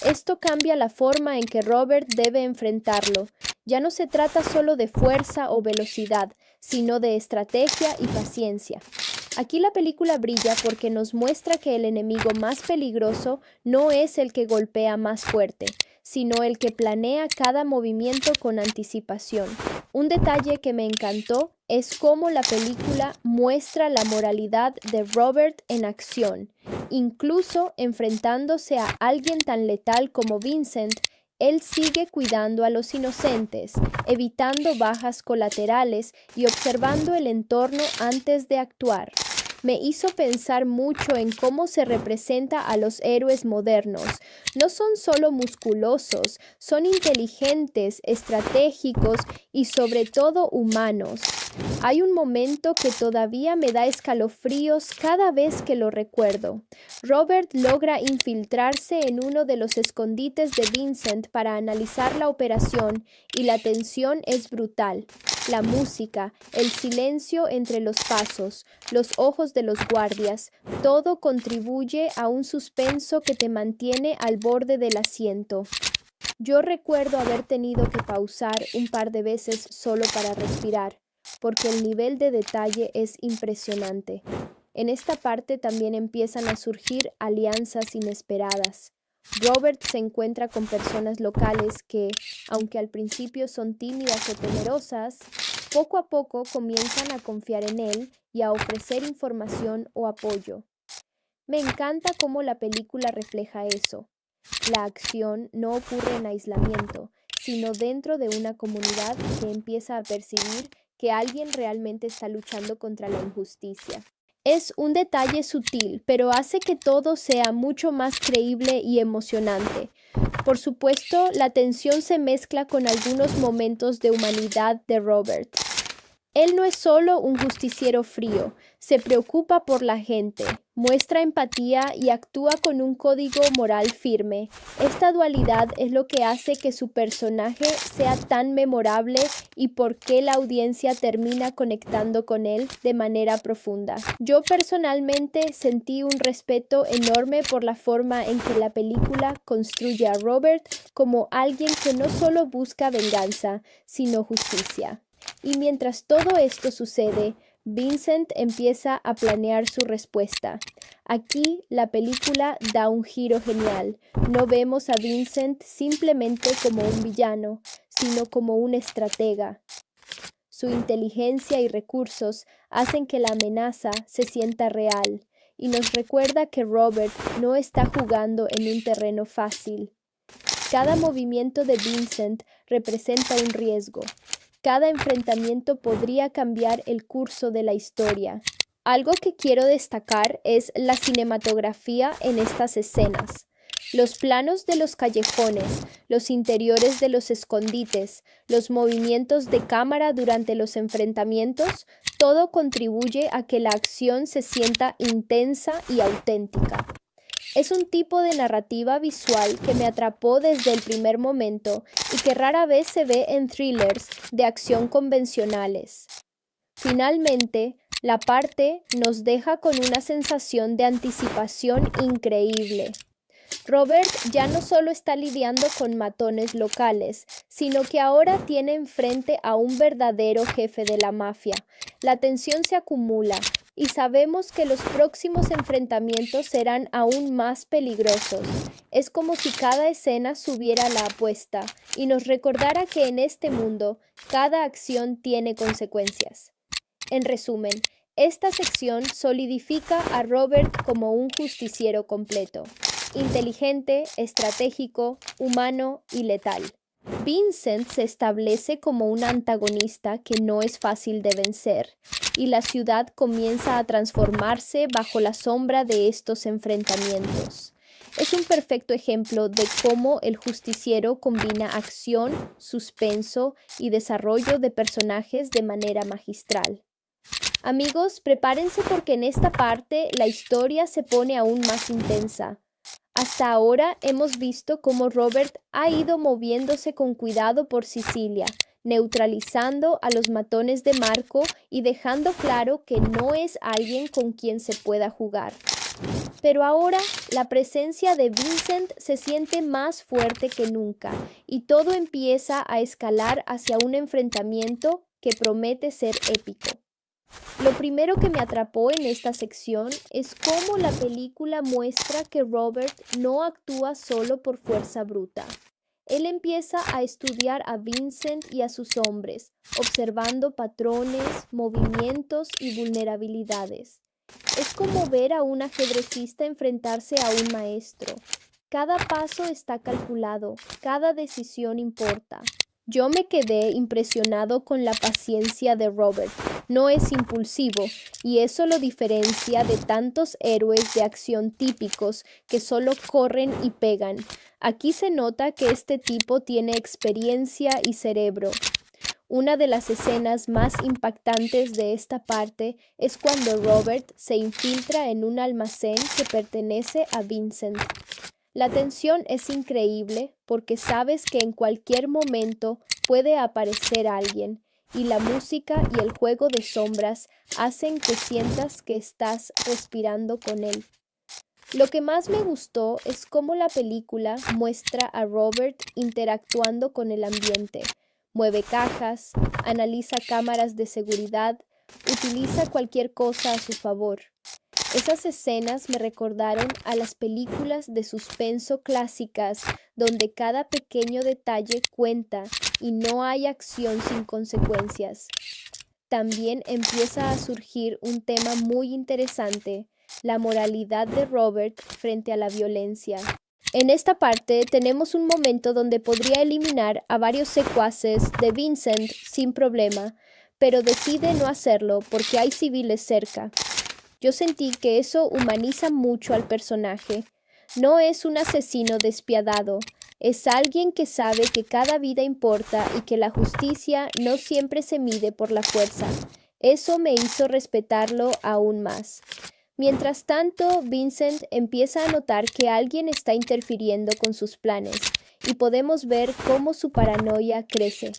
S1: Esto cambia la forma en que Robert debe enfrentarlo. Ya no se trata solo de fuerza o velocidad, sino de estrategia y paciencia. Aquí la película brilla porque nos muestra que el enemigo más peligroso no es el que golpea más fuerte, sino el que planea cada movimiento con anticipación. Un detalle que me encantó es cómo la película muestra la moralidad de Robert en acción. Incluso enfrentándose a alguien tan letal como Vincent, él sigue cuidando a los inocentes, evitando bajas colaterales y observando el entorno antes de actuar. Me hizo pensar mucho en cómo se representa a los héroes modernos. No son solo musculosos, son inteligentes, estratégicos y sobre todo humanos. Hay un momento que todavía me da escalofríos cada vez que lo recuerdo. Robert logra infiltrarse en uno de los escondites de Vincent para analizar la operación y la tensión es brutal. La música, el silencio entre los pasos, los ojos de los guardias, todo contribuye a un suspenso que te mantiene al borde del asiento. Yo recuerdo haber tenido que pausar un par de veces solo para respirar, porque el nivel de detalle es impresionante. En esta parte también empiezan a surgir alianzas inesperadas. Robert se encuentra con personas locales que, aunque al principio son tímidas o temerosas, poco a poco comienzan a confiar en él y a ofrecer información o apoyo. Me encanta cómo la película refleja eso. La acción no ocurre en aislamiento, sino dentro de una comunidad que empieza a percibir que alguien realmente está luchando contra la injusticia. Es un detalle sutil, pero hace que todo sea mucho más creíble y emocionante. Por supuesto, la tensión se mezcla con algunos momentos de humanidad de Robert. Él no es solo un justiciero frío, se preocupa por la gente, muestra empatía y actúa con un código moral firme. Esta dualidad es lo que hace que su personaje sea tan memorable y por qué la audiencia termina conectando con él de manera profunda. Yo personalmente sentí un respeto enorme por la forma en que la película construye a Robert como alguien que no solo busca venganza, sino justicia. Y mientras todo esto sucede, Vincent empieza a planear su respuesta. Aquí la película da un giro genial. No vemos a Vincent simplemente como un villano, sino como un estratega. Su inteligencia y recursos hacen que la amenaza se sienta real y nos recuerda que Robert no está jugando en un terreno fácil. Cada movimiento de Vincent representa un riesgo. Cada enfrentamiento podría cambiar el curso de la historia. Algo que quiero destacar es la cinematografía en estas escenas. Los planos de los callejones, los interiores de los escondites, los movimientos de cámara durante los enfrentamientos, todo contribuye a que la acción se sienta intensa y auténtica. Es un tipo de narrativa visual que me atrapó desde el primer momento y que rara vez se ve en thrillers de acción convencionales. Finalmente, la parte nos deja con una sensación de anticipación increíble. Robert ya no solo está lidiando con matones locales, sino que ahora tiene enfrente a un verdadero jefe de la mafia. La tensión se acumula y sabemos que los próximos enfrentamientos serán aún más peligrosos. Es como si cada escena subiera la apuesta y nos recordara que en este mundo cada acción tiene consecuencias. En resumen, esta sección solidifica a Robert como un justiciero completo. Inteligente, estratégico, humano y letal. Vincent se establece como un antagonista que no es fácil de vencer, y la ciudad comienza a transformarse bajo la sombra de estos enfrentamientos. Es un perfecto ejemplo de cómo el justiciero combina acción, suspenso y desarrollo de personajes de manera magistral. Amigos, prepárense porque en esta parte la historia se pone aún más intensa. Hasta ahora hemos visto cómo Robert ha ido moviéndose con cuidado por Sicilia, neutralizando a los matones de Marco y dejando claro que no es alguien con quien se pueda jugar. Pero ahora la presencia de Vincent se siente más fuerte que nunca y todo empieza a escalar hacia un enfrentamiento que promete ser épico. Lo primero que me atrapó en esta sección es cómo la película muestra que Robert no actúa solo por fuerza bruta. Él empieza a estudiar a Vincent y a sus hombres, observando patrones, movimientos y vulnerabilidades. Es como ver a un ajedrecista enfrentarse a un maestro. Cada paso está calculado, cada decisión importa. Yo me quedé impresionado con la paciencia de Robert. No es impulsivo, y eso lo diferencia de tantos héroes de acción típicos que solo corren y pegan. Aquí se nota que este tipo tiene experiencia y cerebro. Una de las escenas más impactantes de esta parte es cuando Robert se infiltra en un almacén que pertenece a Vincent. La tensión es increíble porque sabes que en cualquier momento puede aparecer alguien y la música y el juego de sombras hacen que sientas que estás respirando con él. Lo que más me gustó es cómo la película muestra a Robert interactuando con el ambiente. Mueve cajas, analiza cámaras de seguridad, utiliza cualquier cosa a su favor. Esas escenas me recordaron a las películas de suspenso clásicas donde cada pequeño detalle cuenta y no hay acción sin consecuencias. También empieza a surgir un tema muy interesante, la moralidad de Robert frente a la violencia. En esta parte tenemos un momento donde podría eliminar a varios secuaces de Vincent sin problema, pero decide no hacerlo porque hay civiles cerca. Yo sentí que eso humaniza mucho al personaje. No es un asesino despiadado, es alguien que sabe que cada vida importa y que la justicia no siempre se mide por la fuerza. Eso me hizo respetarlo aún más. Mientras tanto, Vincent empieza a notar que alguien está interfiriendo con sus planes y podemos ver cómo su paranoia crece.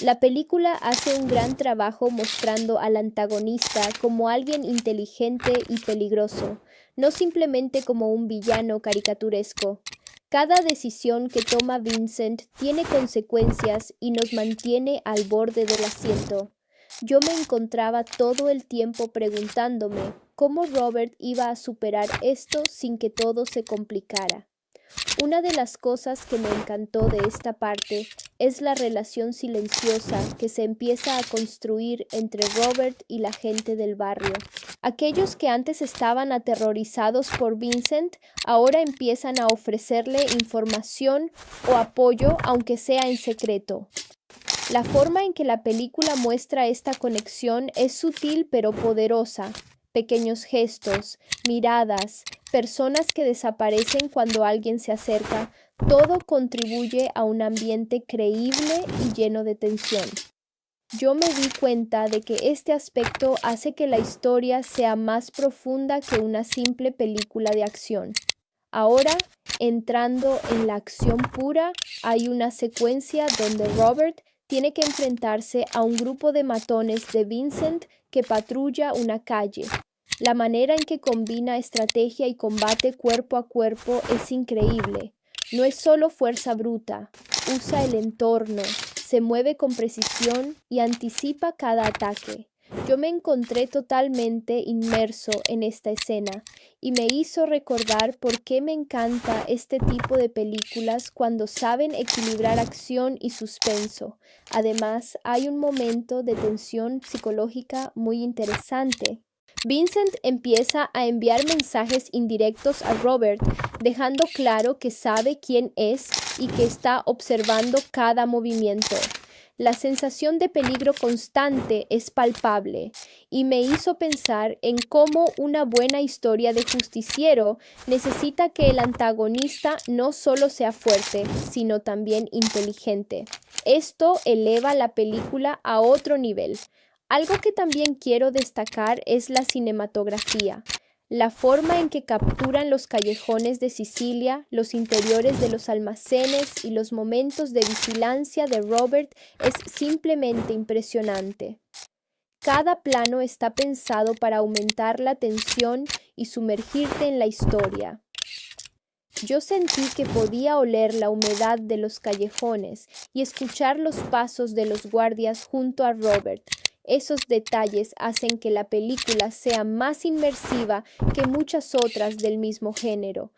S1: La película hace un gran trabajo mostrando al antagonista como alguien inteligente y peligroso, no simplemente como un villano caricaturesco. Cada decisión que toma Vincent tiene consecuencias y nos mantiene al borde del asiento. Yo me encontraba todo el tiempo preguntándome cómo Robert iba a superar esto sin que todo se complicara. Una de las cosas que me encantó de esta parte es la relación silenciosa que se empieza a construir entre Robert y la gente del barrio. Aquellos que antes estaban aterrorizados por Vincent ahora empiezan a ofrecerle información o apoyo, aunque sea en secreto. La forma en que la película muestra esta conexión es sutil pero poderosa. Pequeños gestos, miradas, personas que desaparecen cuando alguien se acerca, todo contribuye a un ambiente creíble y lleno de tensión. Yo me di cuenta de que este aspecto hace que la historia sea más profunda que una simple película de acción. Ahora, entrando en la acción pura, hay una secuencia donde Robert tiene que enfrentarse a un grupo de matones de Vincent que patrulla una calle. La manera en que combina estrategia y combate cuerpo a cuerpo es increíble. No es solo fuerza bruta, usa el entorno, se mueve con precisión y anticipa cada ataque. Yo me encontré totalmente inmerso en esta escena y me hizo recordar por qué me encanta este tipo de películas cuando saben equilibrar acción y suspenso. Además, hay un momento de tensión psicológica muy interesante. Vincent empieza a enviar mensajes indirectos a Robert, dejando claro que sabe quién es y que está observando cada movimiento. La sensación de peligro constante es palpable y me hizo pensar en cómo una buena historia de justiciero necesita que el antagonista no solo sea fuerte, sino también inteligente. Esto eleva la película a otro nivel. Algo que también quiero destacar es la cinematografía. La forma en que capturan los callejones de Sicilia, los interiores de los almacenes y los momentos de vigilancia de Robert es simplemente impresionante. Cada plano está pensado para aumentar la tensión y sumergirte en la historia. Yo sentí que podía oler la humedad de los callejones y escuchar los pasos de los guardias junto a Robert. Esos detalles hacen que la película sea más inmersiva que muchas otras del mismo género.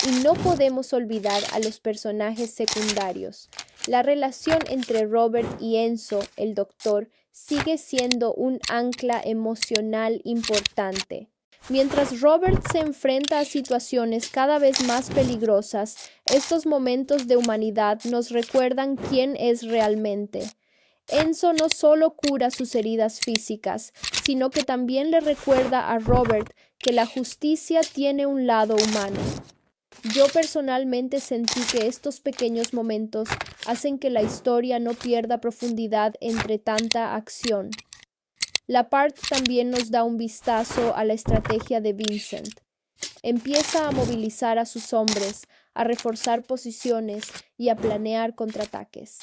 S1: Y no podemos olvidar a los personajes secundarios. La relación entre Robert y Enzo, el doctor, sigue siendo un ancla emocional importante. Mientras Robert se enfrenta a situaciones cada vez más peligrosas, estos momentos de humanidad nos recuerdan quién es realmente. Enzo no solo cura sus heridas físicas, sino que también le recuerda a Robert que la justicia tiene un lado humano. Yo personalmente sentí que estos pequeños momentos hacen que la historia no pierda profundidad entre tanta acción. La parte también nos da un vistazo a la estrategia de Vincent. Empieza a movilizar a sus hombres, a reforzar posiciones y a planear contraataques.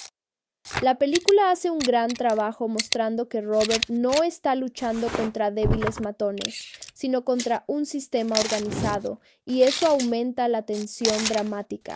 S1: La película hace un gran trabajo mostrando que Robert no está luchando contra débiles matones, sino contra un sistema organizado, y eso aumenta la tensión dramática.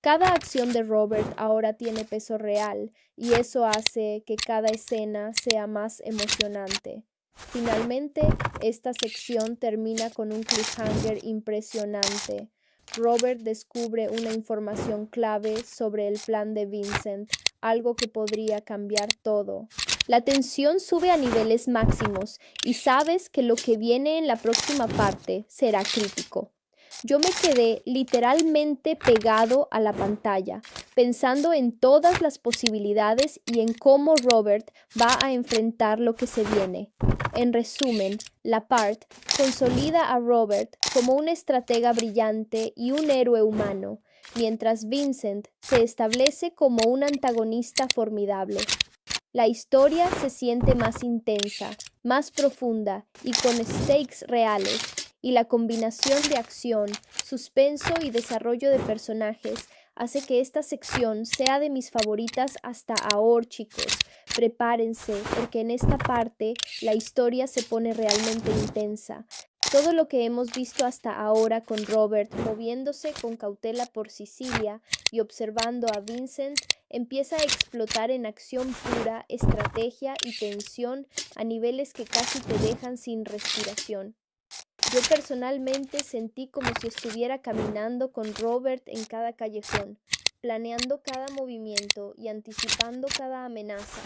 S1: Cada acción de Robert ahora tiene peso real, y eso hace que cada escena sea más emocionante. Finalmente, esta sección termina con un cliffhanger impresionante. Robert descubre una información clave sobre el plan de Vincent, algo que podría cambiar todo. La tensión sube a niveles máximos y sabes que lo que viene en la próxima parte será crítico. Yo me quedé literalmente pegado a la pantalla, pensando en todas las posibilidades y en cómo Robert va a enfrentar lo que se viene. En resumen, la part consolida a Robert como un estratega brillante y un héroe humano, mientras Vincent se establece como un antagonista formidable. La historia se siente más intensa, más profunda y con stakes reales, y la combinación de acción, suspenso y desarrollo de personajes hace que esta sección sea de mis favoritas hasta ahora, chicos. Prepárense, porque en esta parte la historia se pone realmente intensa. Todo lo que hemos visto hasta ahora con Robert moviéndose con cautela por Sicilia y observando a Vincent empieza a explotar en acción pura, estrategia y tensión a niveles que casi te dejan sin respiración. Yo personalmente sentí como si estuviera caminando con Robert en cada callejón, planeando cada movimiento y anticipando cada amenaza.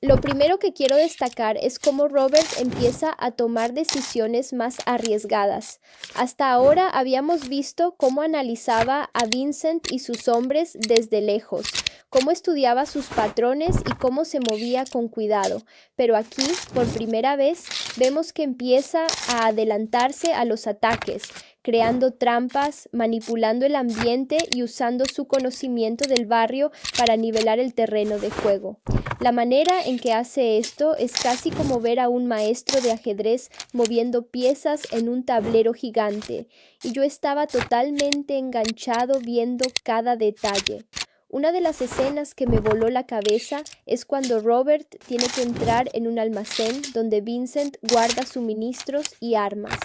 S1: Lo primero que quiero destacar es cómo Robert empieza a tomar decisiones más arriesgadas. Hasta ahora habíamos visto cómo analizaba a Vincent y sus hombres desde lejos, cómo estudiaba sus patrones y cómo se movía con cuidado. Pero aquí, por primera vez, vemos que empieza a adelantarse a los ataques, creando trampas, manipulando el ambiente y usando su conocimiento del barrio para nivelar el terreno de juego. La manera en que hace esto es casi como ver a un maestro de ajedrez moviendo piezas en un tablero gigante, y yo estaba totalmente enganchado viendo cada detalle. Una de las escenas que me voló la cabeza es cuando Robert tiene que entrar en un almacén donde Vincent guarda suministros y armas.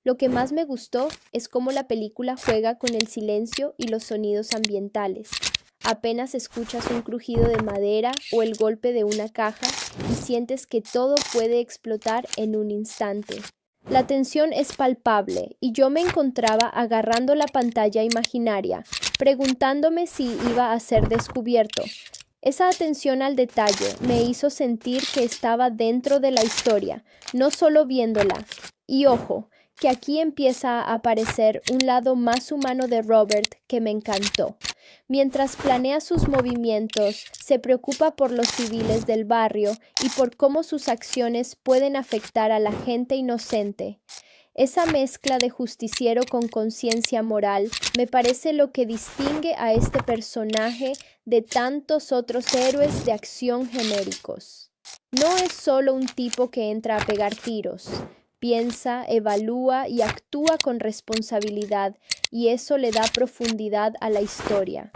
S1: Lo que más me gustó es cómo la película juega con el silencio y los sonidos ambientales. Apenas escuchas un crujido de madera o el golpe de una caja y sientes que todo puede explotar en un instante. La tensión es palpable y yo me encontraba agarrando la pantalla imaginaria, preguntándome si iba a ser descubierto. Esa atención al detalle me hizo sentir que estaba dentro de la historia, no solo viéndola. Y ojo, que aquí empieza a aparecer un lado más humano de Robert que me encantó. Mientras planea sus movimientos, se preocupa por los civiles del barrio y por cómo sus acciones pueden afectar a la gente inocente. Esa mezcla de justiciero con conciencia moral me parece lo que distingue a este personaje de tantos otros héroes de acción genéricos. No es solo un tipo que entra a pegar tiros. Piensa, evalúa y actúa con responsabilidad, y eso le da profundidad a la historia.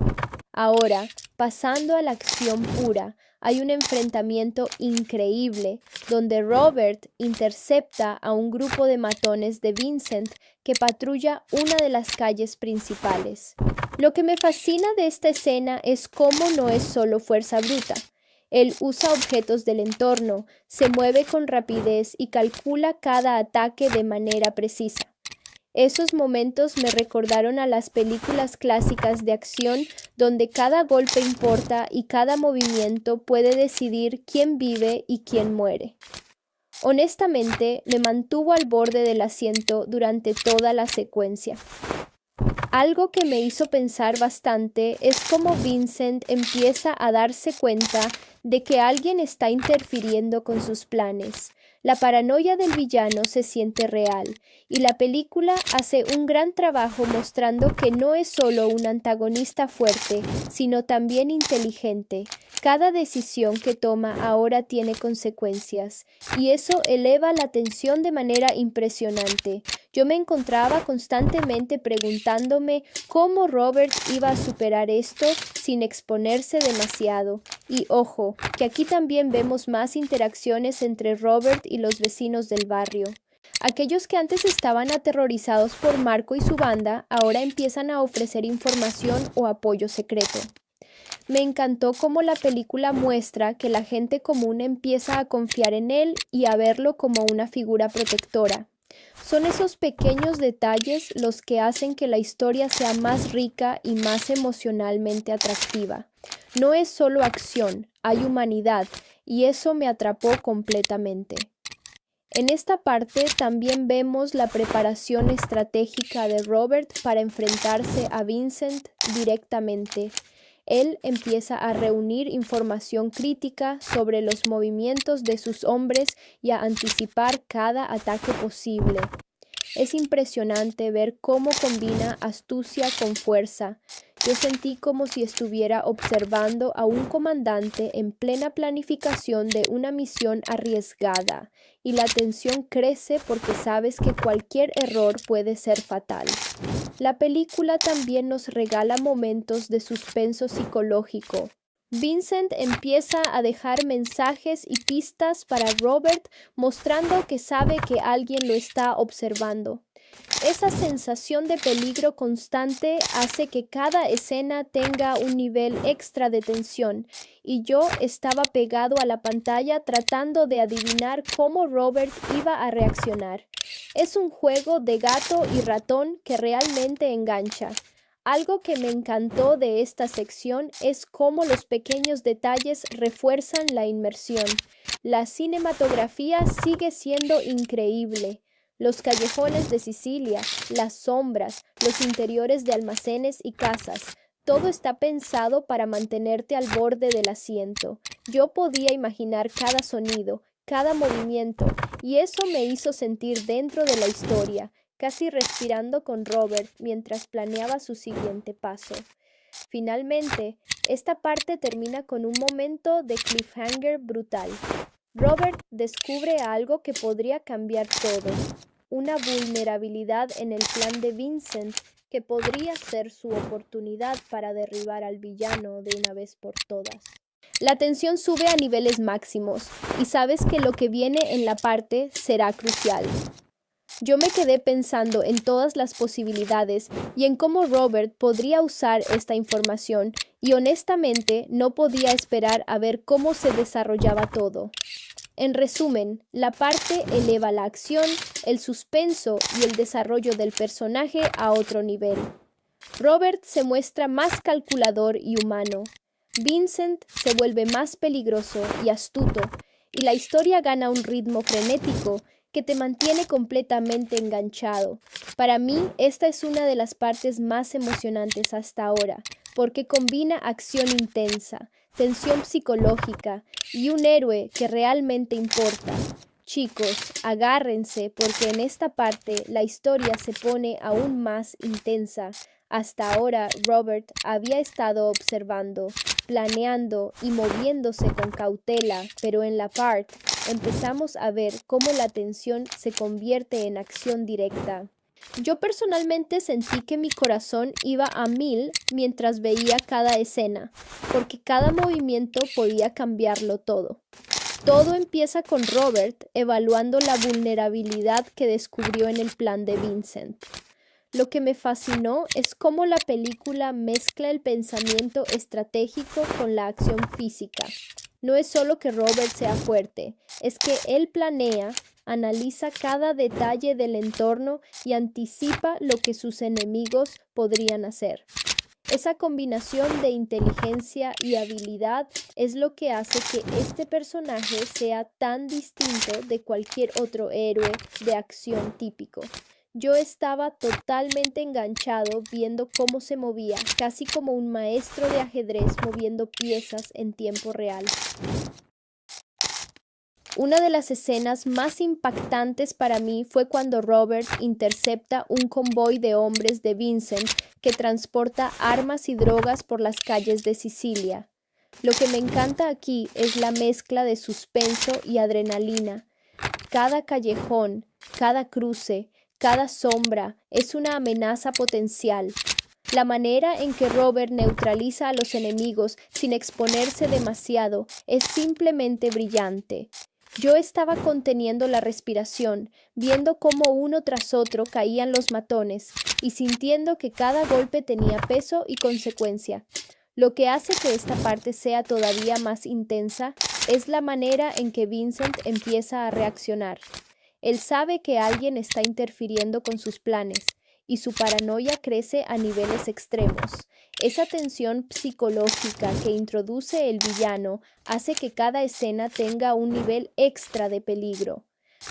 S1: Ahora, pasando a la acción pura, hay un enfrentamiento increíble donde Robert intercepta a un grupo de matones de Vincent que patrulla una de las calles principales. Lo que me fascina de esta escena es cómo no es solo fuerza bruta. Él usa objetos del entorno, se mueve con rapidez y calcula cada ataque de manera precisa. Esos momentos me recordaron a las películas clásicas de acción donde cada golpe importa y cada movimiento puede decidir quién vive y quién muere. Honestamente, me mantuvo al borde del asiento durante toda la secuencia. Algo que me hizo pensar bastante es cómo Vincent empieza a darse cuenta de que alguien está interfiriendo con sus planes. La paranoia del villano se siente real, y la película hace un gran trabajo mostrando que no es solo un antagonista fuerte, sino también inteligente. Cada decisión que toma ahora tiene consecuencias, y eso eleva la tensión de manera impresionante. Yo me encontraba constantemente preguntándome cómo Robert iba a superar esto sin exponerse demasiado. Y ojo, que aquí también vemos más interacciones entre Robert y los vecinos del barrio. Aquellos que antes estaban aterrorizados por Marco y su banda, ahora empiezan a ofrecer información o apoyo secreto. Me encantó cómo la película muestra que la gente común empieza a confiar en él y a verlo como una figura protectora. Son esos pequeños detalles los que hacen que la historia sea más rica y más emocionalmente atractiva. No es solo acción, hay humanidad, y eso me atrapó completamente. En esta parte también vemos la preparación estratégica de Robert para enfrentarse a Vincent directamente. Él empieza a reunir información crítica sobre los movimientos de sus hombres y a anticipar cada ataque posible. Es impresionante ver cómo combina astucia con fuerza. Yo sentí como si estuviera observando a un comandante en plena planificación de una misión arriesgada, y la tensión crece porque sabes que cualquier error puede ser fatal. La película también nos regala momentos de suspenso psicológico. Vincent empieza a dejar mensajes y pistas para Robert, mostrando que sabe que alguien lo está observando. Esa sensación de peligro constante hace que cada escena tenga un nivel extra de tensión, y yo estaba pegado a la pantalla tratando de adivinar cómo Robert iba a reaccionar. Es un juego de gato y ratón que realmente engancha. Algo que me encantó de esta sección es cómo los pequeños detalles refuerzan la inmersión. La cinematografía sigue siendo increíble. Los callejones de Sicilia, las sombras, los interiores de almacenes y casas, todo está pensado para mantenerte al borde del asiento. Yo podía imaginar cada sonido, cada movimiento, y eso me hizo sentir dentro de la historia, casi respirando con Robert mientras planeaba su siguiente paso. Finalmente, esta parte termina con un momento de cliffhanger brutal. Robert descubre algo que podría cambiar todo, una vulnerabilidad en el plan de Vincent que podría ser su oportunidad para derribar al villano de una vez por todas. La tensión sube a niveles máximos y sabes que lo que viene en la parte será crucial. Yo me quedé pensando en todas las posibilidades y en cómo Robert podría usar esta información, y honestamente no podía esperar a ver cómo se desarrollaba todo. En resumen, la parte eleva la acción, el suspenso y el desarrollo del personaje a otro nivel. Robert se muestra más calculador y humano. Vincent se vuelve más peligroso y astuto, y la historia gana un ritmo frenético que te mantiene completamente enganchado. Para mí, esta es una de las partes más emocionantes hasta ahora, porque combina acción intensa, tensión psicológica y un héroe que realmente importa. Chicos, agárrense porque en esta parte la historia se pone aún más intensa. Hasta ahora Robert había estado observando, planeando y moviéndose con cautela, pero en la parte empezamos a ver cómo la tensión se convierte en acción directa. Yo personalmente sentí que mi corazón iba a 1000 mientras veía cada escena, porque cada movimiento podía cambiarlo todo. Todo empieza con Robert evaluando la vulnerabilidad que descubrió en el plan de Vincent. Lo que me fascinó es cómo la película mezcla el pensamiento estratégico con la acción física. No es solo que Robert sea fuerte, es que él planea, analiza cada detalle del entorno y anticipa lo que sus enemigos podrían hacer. Esa combinación de inteligencia y habilidad es lo que hace que este personaje sea tan distinto de cualquier otro héroe de acción típico. Yo estaba totalmente enganchado viendo cómo se movía, casi como un maestro de ajedrez moviendo piezas en tiempo real. Una de las escenas más impactantes para mí fue cuando Robert intercepta un convoy de hombres de Vincent que transporta armas y drogas por las calles de Sicilia. Lo que me encanta aquí es la mezcla de suspenso y adrenalina. Cada callejón, cada cruce, cada sombra es una amenaza potencial. La manera en que Robert neutraliza a los enemigos sin exponerse demasiado es simplemente brillante. Yo estaba conteniendo la respiración, viendo cómo uno tras otro caían los matones y sintiendo que cada golpe tenía peso y consecuencia. Lo que hace que esta parte sea todavía más intensa es la manera en que Vincent empieza a reaccionar. Él sabe que alguien está interfiriendo con sus planes y su paranoia crece a niveles extremos. Esa tensión psicológica que introduce el villano hace que cada escena tenga un nivel extra de peligro.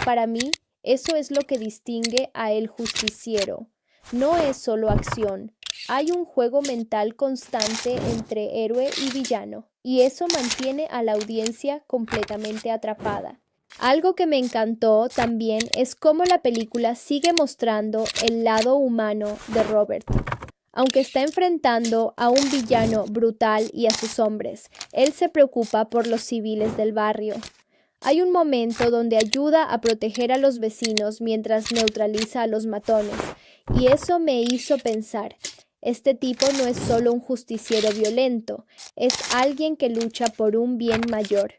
S1: Para mí, eso es lo que distingue a El Justiciero. No es solo acción. Hay un juego mental constante entre héroe y villano, y eso mantiene a la audiencia completamente atrapada. Algo que me encantó también es cómo la película sigue mostrando el lado humano de Robert. Aunque está enfrentando a un villano brutal y a sus hombres, él se preocupa por los civiles del barrio. Hay un momento donde ayuda a proteger a los vecinos mientras neutraliza a los matones, y eso me hizo pensar, este tipo no es solo un justiciero violento, es alguien que lucha por un bien mayor.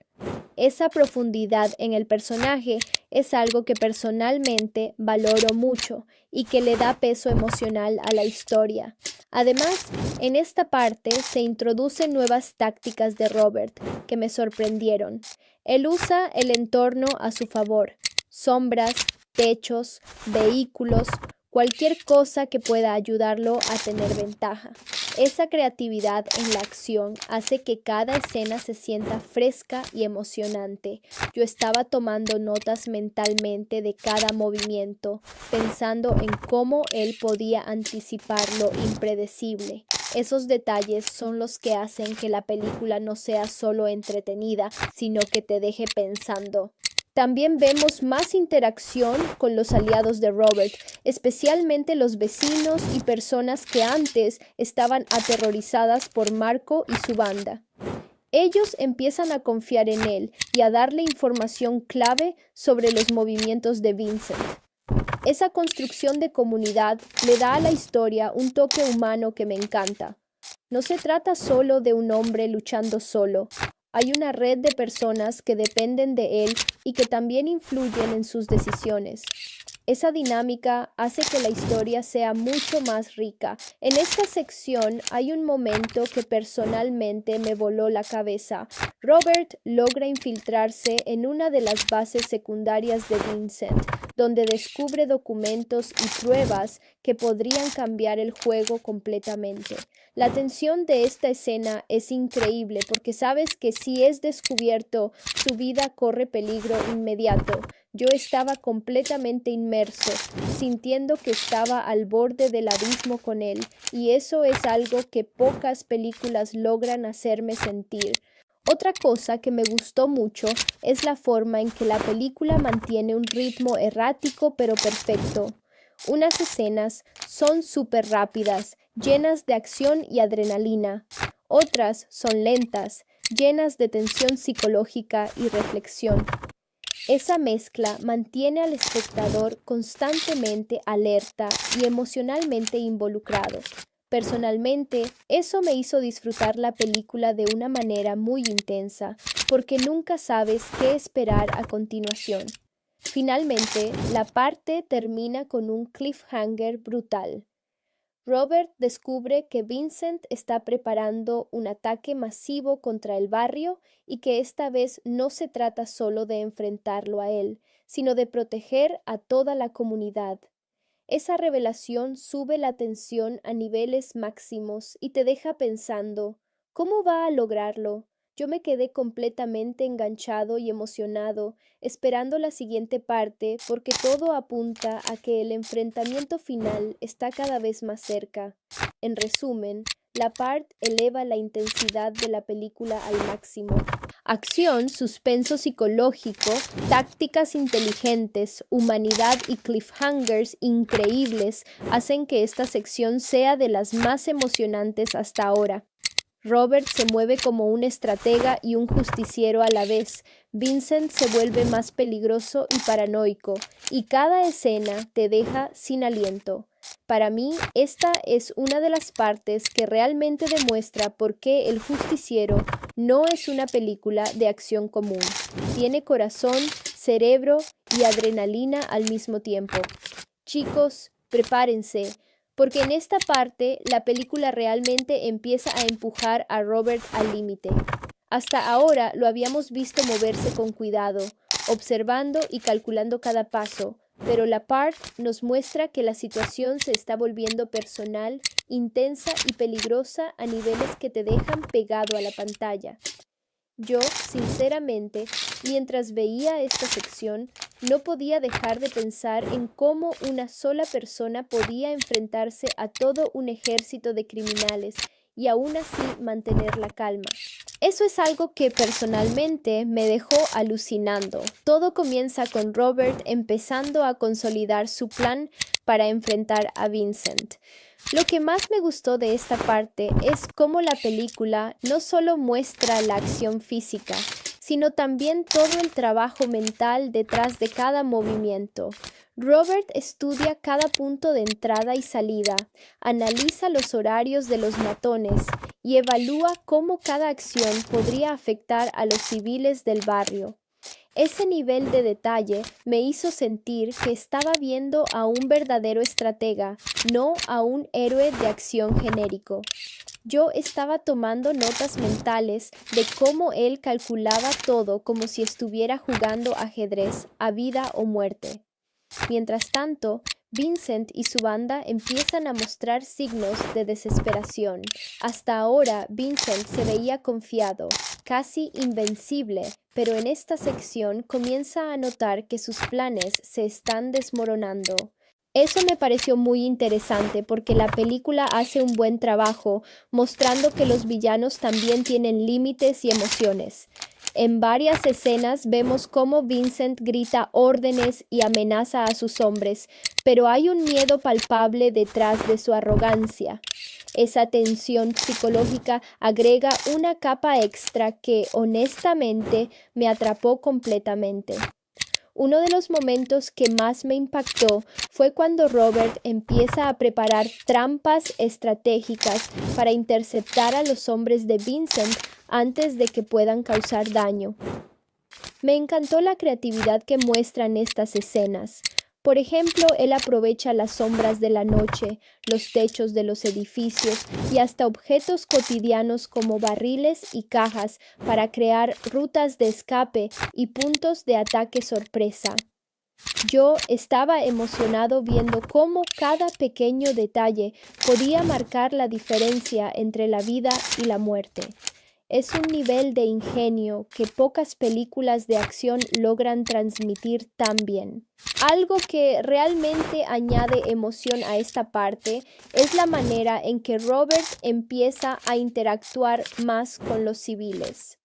S1: Esa profundidad en el personaje es algo que personalmente valoro mucho y que le da peso emocional a la historia. Además, en esta parte se introducen nuevas tácticas de Robert que me sorprendieron. Él usa el entorno a su favor, sombras, techos, vehículos, cualquier cosa que pueda ayudarlo a tener ventaja. Esa creatividad en la acción hace que cada escena se sienta fresca y emocionante. Yo estaba tomando notas mentalmente de cada movimiento, pensando en cómo él podía anticipar lo impredecible. Esos detalles son los que hacen que la película no sea solo entretenida, sino que te deje pensando. También vemos más interacción con los aliados de Robert, especialmente los vecinos y personas que antes estaban aterrorizadas por Marco y su banda. Ellos empiezan a confiar en él y a darle información clave sobre los movimientos de Vincent. Esa construcción de comunidad le da a la historia un toque humano que me encanta. No se trata solo de un hombre luchando solo. Hay una red de personas que dependen de él y que también influyen en sus decisiones. Esa dinámica hace que la historia sea mucho más rica. En esta sección hay un momento que personalmente me voló la cabeza. Robert logra infiltrarse en una de las bases secundarias de Vincent, donde descubre documentos y pruebas que podrían cambiar el juego completamente. La tensión de esta escena es increíble porque sabes que si es descubierto, su vida corre peligro inmediato. Yo estaba completamente inmerso, sintiendo que estaba al borde del abismo con él, y eso es algo que pocas películas logran hacerme sentir. Otra cosa que me gustó mucho es la forma en que la película mantiene un ritmo errático pero perfecto. Unas escenas son súper rápidas, llenas de acción y adrenalina. Otras son lentas, llenas de tensión psicológica y reflexión. Esa mezcla mantiene al espectador constantemente alerta y emocionalmente involucrado. Personalmente, eso me hizo disfrutar la película de una manera muy intensa, porque nunca sabes qué esperar a continuación. Finalmente, la parte termina con un cliffhanger brutal. Robert descubre que Vincent está preparando un ataque masivo contra el barrio y que esta vez no se trata solo de enfrentarlo a él, sino de proteger a toda la comunidad. Esa revelación sube la tensión a niveles máximos y te deja pensando, ¿cómo va a lograrlo? Yo me quedé completamente enganchado y emocionado, esperando la siguiente parte, porque todo apunta a que el enfrentamiento final está cada vez más cerca. En resumen, la parte eleva la intensidad de la película al máximo. Acción, suspenso psicológico, tácticas inteligentes, humanidad y cliffhangers increíbles hacen que esta sección sea de las más emocionantes hasta ahora. Robert se mueve como un estratega y un justiciero a la vez. Vincent se vuelve más peligroso y paranoico, y cada escena te deja sin aliento. Para mí, esta es una de las partes que realmente demuestra por qué El Justiciero no es una película de acción común. Tiene corazón, cerebro y adrenalina al mismo tiempo. Chicos, prepárense, porque en esta parte la película realmente empieza a empujar a Robert al límite. Hasta ahora lo habíamos visto moverse con cuidado, observando y calculando cada paso, pero la part nos muestra que la situación se está volviendo personal, intensa y peligrosa a niveles que te dejan pegado a la pantalla. Yo, sinceramente, mientras veía esta sección, no podía dejar de pensar en cómo una sola persona podía enfrentarse a todo un ejército de criminales y aún así mantener la calma. Eso es algo que personalmente me dejó alucinando. Todo comienza con Robert empezando a consolidar su plan para enfrentar a Vincent. Lo que más me gustó de esta parte es cómo la película no solo muestra la acción física, sino también todo el trabajo mental detrás de cada movimiento. Robert estudia cada punto de entrada y salida, analiza los horarios de los matones y evalúa cómo cada acción podría afectar a los civiles del barrio. Ese nivel de detalle me hizo sentir que estaba viendo a un verdadero estratega, no a un héroe de acción genérico. Yo estaba tomando notas mentales de cómo él calculaba todo como si estuviera jugando ajedrez a vida o muerte. Mientras tanto, Vincent y su banda empiezan a mostrar signos de desesperación. Hasta ahora, Vincent se veía confiado, casi invencible, pero en esta sección comienza a notar que sus planes se están desmoronando. Eso me pareció muy interesante porque la película hace un buen trabajo mostrando que los villanos también tienen límites y emociones. En varias escenas vemos cómo Vincent grita órdenes y amenaza a sus hombres, pero hay un miedo palpable detrás de su arrogancia. Esa tensión psicológica agrega una capa extra que, honestamente, me atrapó completamente. Uno de los momentos que más me impactó fue cuando Robert empieza a preparar trampas estratégicas para interceptar a los hombres de Vincent antes de que puedan causar daño. Me encantó la creatividad que muestran estas escenas. Por ejemplo, él aprovecha las sombras de la noche, los techos de los edificios y hasta objetos cotidianos como barriles y cajas para crear rutas de escape y puntos de ataque sorpresa. Yo estaba emocionado viendo cómo cada pequeño detalle podía marcar la diferencia entre la vida y la muerte. Es un nivel de ingenio que pocas películas de acción logran transmitir tan bien. Algo que realmente añade emoción a esta parte es la manera en que Robert empieza a interactuar más con los civiles.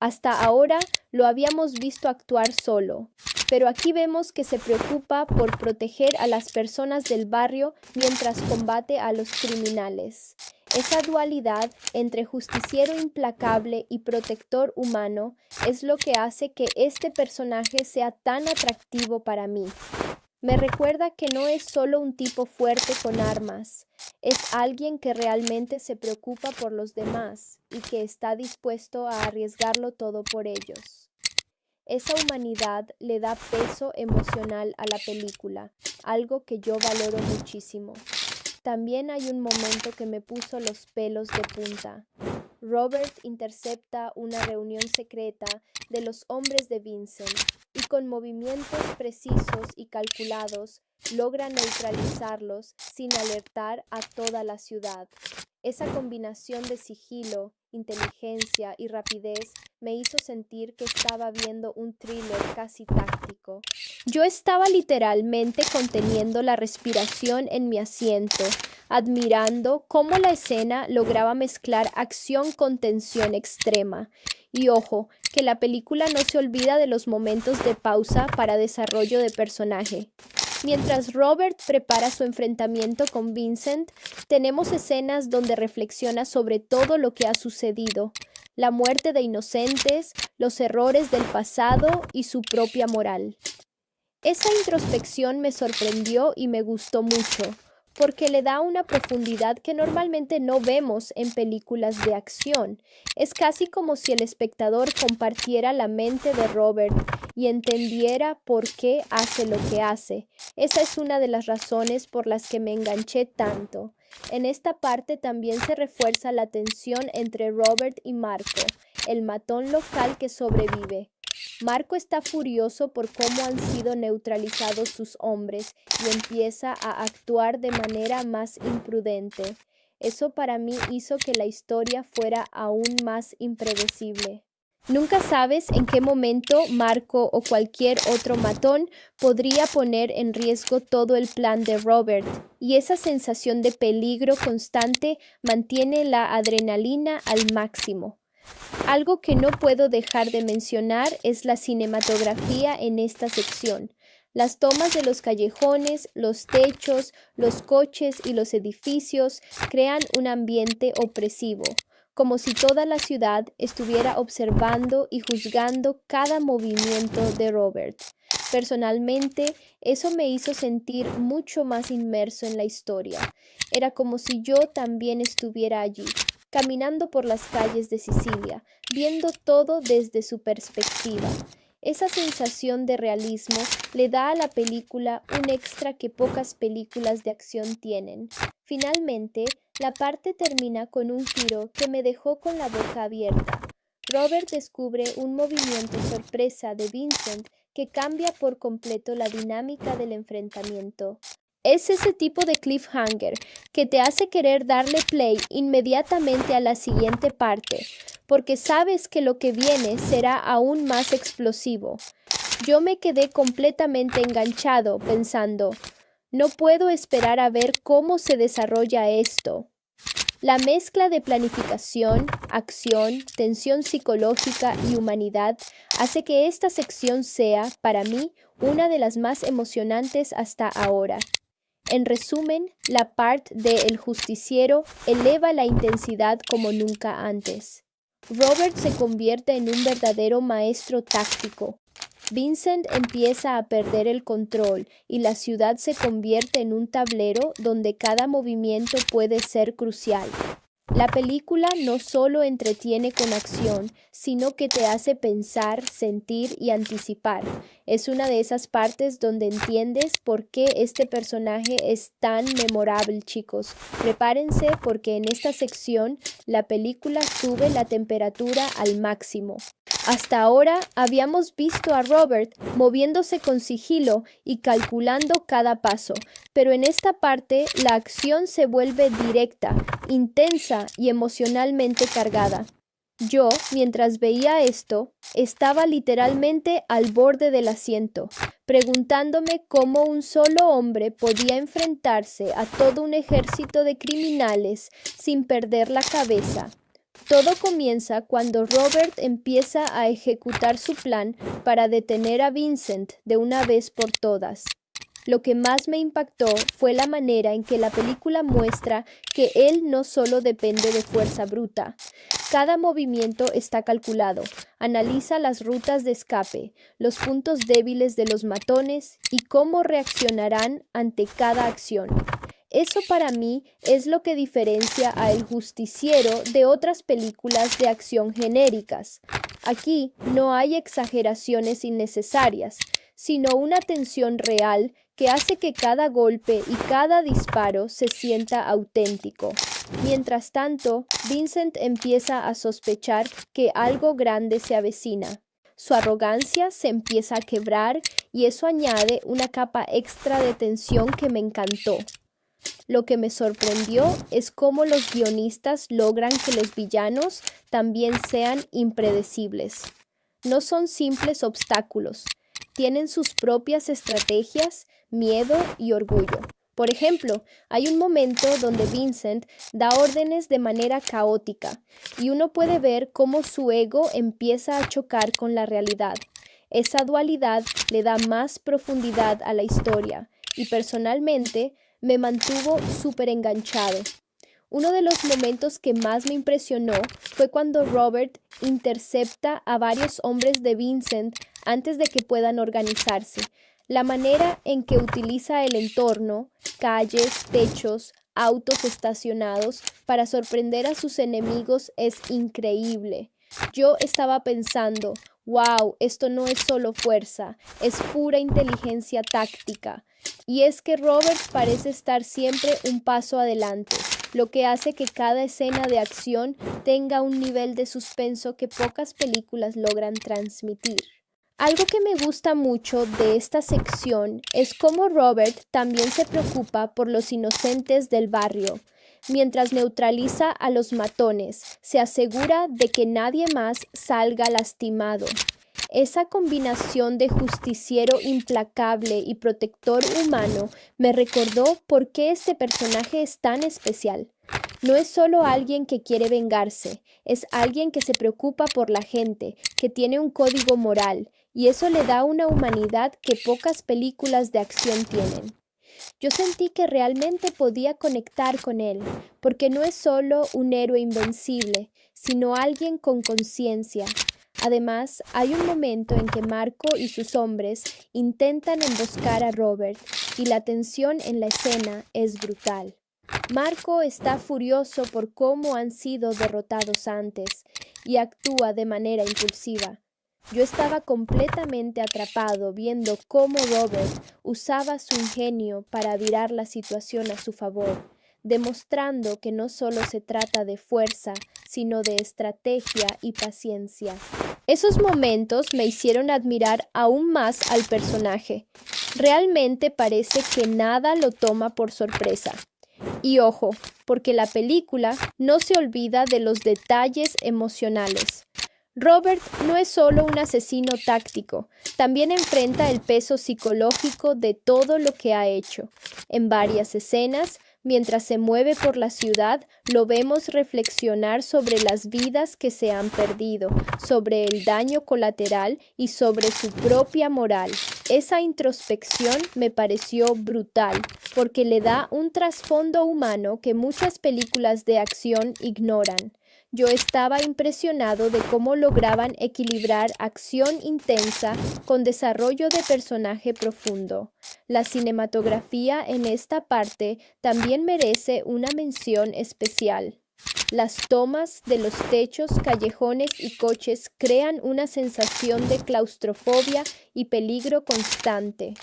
S1: Hasta ahora lo habíamos visto actuar solo, pero aquí vemos que se preocupa por proteger a las personas del barrio mientras combate a los criminales. Esa dualidad entre justiciero implacable y protector humano es lo que hace que este personaje sea tan atractivo para mí. Me recuerda que no es solo un tipo fuerte con armas, es alguien que realmente se preocupa por los demás y que está dispuesto a arriesgarlo todo por ellos. Esa humanidad le da peso emocional a la película, algo que yo valoro muchísimo. También hay un momento que me puso los pelos de punta. Robert intercepta una reunión secreta de los hombres de Vincent y con movimientos precisos y calculados logra neutralizarlos sin alertar a toda la ciudad. Esa combinación de sigilo, inteligencia y rapidez me hizo sentir que estaba viendo un thriller casi táctico. Yo estaba literalmente conteniendo la respiración en mi asiento, admirando cómo la escena lograba mezclar acción con tensión extrema. Y ojo, que la película no se olvida de los momentos de pausa para desarrollo de personaje. Mientras Robert prepara su enfrentamiento con Vincent, tenemos escenas donde reflexiona sobre todo lo que ha sucedido, la muerte de inocentes, los errores del pasado y su propia moral. Esa introspección me sorprendió y me gustó mucho, porque le da una profundidad que normalmente no vemos en películas de acción. Es casi como si el espectador compartiera la mente de Robert y entendiera por qué hace lo que hace. Esa es una de las razones por las que me enganché tanto. En esta parte también se refuerza la tensión entre Robert y Marco, el matón local que sobrevive. Marco está furioso por cómo han sido neutralizados sus hombres y empieza a actuar de manera más imprudente. Eso para mí hizo que la historia fuera aún más impredecible. Nunca sabes en qué momento Marco o cualquier otro matón podría poner en riesgo todo el plan de Robert, y esa sensación de peligro constante mantiene la adrenalina al máximo. Algo que no puedo dejar de mencionar es la cinematografía en esta sección. Las tomas de los callejones, los techos, los coches y los edificios crean un ambiente opresivo, como si toda la ciudad estuviera observando y juzgando cada movimiento de Robert. Personalmente, eso me hizo sentir mucho más inmerso en la historia. Era como si yo también estuviera allí, caminando por las calles de Sicilia, viendo todo desde su perspectiva. Esa sensación de realismo le da a la película un extra que pocas películas de acción tienen. Finalmente, la parte termina con un giro que me dejó con la boca abierta. Robert descubre un movimiento sorpresa de Vincent que cambia por completo la dinámica del enfrentamiento. Es ese tipo de cliffhanger que te hace querer darle play inmediatamente a la siguiente parte, porque sabes que lo que viene será aún más explosivo. Yo me quedé completamente enganchado pensando, no puedo esperar a ver cómo se desarrolla esto. La mezcla de planificación, acción, tensión psicológica y humanidad hace que esta sección sea, para mí, una de las más emocionantes hasta ahora. En resumen, la parte de El Justiciero eleva la intensidad como nunca antes. Robert se convierte en un verdadero maestro táctico. Vincent empieza a perder el control y la ciudad se convierte en un tablero donde cada movimiento puede ser crucial. La película no solo entretiene con acción, sino que te hace pensar, sentir y anticipar. Es una de esas partes donde entiendes por qué este personaje es tan memorable, chicos. Prepárense porque en esta sección la película sube la temperatura al máximo. Hasta ahora habíamos visto a Robert moviéndose con sigilo y calculando cada paso, pero en esta parte la acción se vuelve directa, intensa y emocionalmente cargada. Yo, mientras veía esto, estaba literalmente al borde del asiento, preguntándome cómo un solo hombre podía enfrentarse a todo un ejército de criminales sin perder la cabeza. Todo comienza cuando Robert empieza a ejecutar su plan para detener a Vincent de una vez por todas. Lo que más me impactó fue la manera en que la película muestra que él no solo depende de fuerza bruta. Cada movimiento está calculado, analiza las rutas de escape, los puntos débiles de los matones y cómo reaccionarán ante cada acción. Eso para mí es lo que diferencia a El Justiciero de otras películas de acción genéricas. Aquí no hay exageraciones innecesarias, sino una tensión real que hace que cada golpe y cada disparo se sienta auténtico. Mientras tanto, Vincent empieza a sospechar que algo grande se avecina. Su arrogancia se empieza a quebrar y eso añade una capa extra de tensión que me encantó. Lo que me sorprendió es cómo los guionistas logran que los villanos también sean impredecibles. No son simples obstáculos, tienen sus propias estrategias, miedo y orgullo. Por ejemplo, hay un momento donde Vincent da órdenes de manera caótica y uno puede ver cómo su ego empieza a chocar con la realidad. Esa dualidad le da más profundidad a la historia y personalmente me mantuvo súper enganchado. Uno de los momentos que más me impresionó fue cuando Robert intercepta a varios hombres de Vincent antes de que puedan organizarse. La manera en que utiliza el entorno, calles, techos, autos estacionados, para sorprender a sus enemigos es increíble. Yo estaba pensando, wow, esto no es solo fuerza, es pura inteligencia táctica. Y es que Robert parece estar siempre un paso adelante, lo que hace que cada escena de acción tenga un nivel de suspenso que pocas películas logran transmitir. Algo que me gusta mucho de esta sección es cómo Robert también se preocupa por los inocentes del barrio. Mientras neutraliza a los matones, se asegura de que nadie más salga lastimado. Esa combinación de justiciero implacable y protector humano me recordó por qué este personaje es tan especial. No es solo alguien que quiere vengarse, es alguien que se preocupa por la gente, que tiene un código moral, y eso le da una humanidad que pocas películas de acción tienen. Yo sentí que realmente podía conectar con él, porque no es solo un héroe invencible, sino alguien con conciencia. Además, hay un momento en que Marco y sus hombres intentan emboscar a Robert, y la tensión en la escena es brutal. Marco está furioso por cómo han sido derrotados antes y actúa de manera impulsiva. Yo estaba completamente atrapado viendo cómo Robert usaba su ingenio para virar la situación a su favor, demostrando que no solo se trata de fuerza, sino de estrategia y paciencia. Esos momentos me hicieron admirar aún más al personaje. Realmente parece que nada lo toma por sorpresa. Y ojo, porque la película no se olvida de los detalles emocionales. Robert no es solo un asesino táctico, también enfrenta el peso psicológico de todo lo que ha hecho. En varias escenas, mientras se mueve por la ciudad, lo vemos reflexionar sobre las vidas que se han perdido, sobre el daño colateral y sobre su propia moral. Esa introspección me pareció brutal, porque le da un trasfondo humano que muchas películas de acción ignoran. Yo estaba impresionado de cómo lograban equilibrar acción intensa con desarrollo de personaje profundo. La cinematografía en esta parte también merece una mención especial. Las tomas de los techos, callejones y coches crean una sensación de claustrofobia y peligro constante.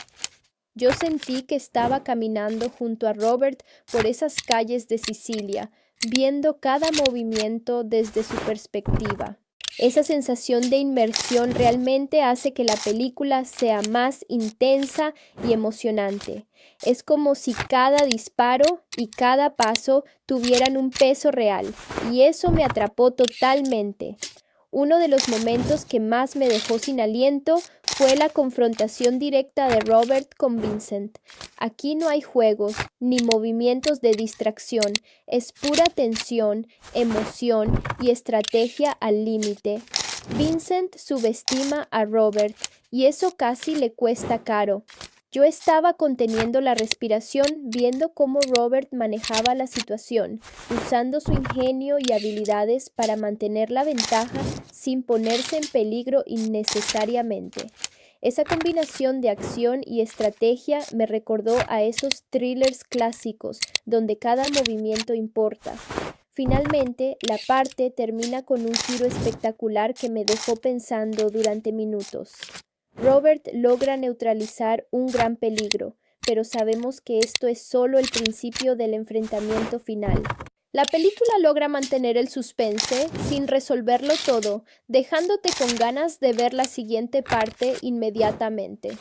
S1: Yo sentí que estaba caminando junto a Robert por esas calles de Sicilia, viendo cada movimiento desde su perspectiva. Esa sensación de inmersión realmente hace que la película sea más intensa y emocionante. Es como si cada disparo y cada paso tuvieran un peso real, y eso me atrapó totalmente. Uno de los momentos que más me dejó sin aliento fue la confrontación directa de Robert con Vincent. Aquí no hay juegos ni movimientos de distracción, es pura tensión, emoción y estrategia al límite. Vincent subestima a Robert y eso casi le cuesta caro. Yo estaba conteniendo la respiración viendo cómo Robert manejaba la situación, usando su ingenio y habilidades para mantener la ventaja sin ponerse en peligro innecesariamente. Esa combinación de acción y estrategia me recordó a esos thrillers clásicos donde cada movimiento importa. Finalmente, la parte termina con un giro espectacular que me dejó pensando durante minutos. Robert logra neutralizar un gran peligro, pero sabemos que esto es solo el principio del enfrentamiento final. La película logra mantener el suspense sin resolverlo todo, dejándote con ganas de ver la siguiente parte inmediatamente.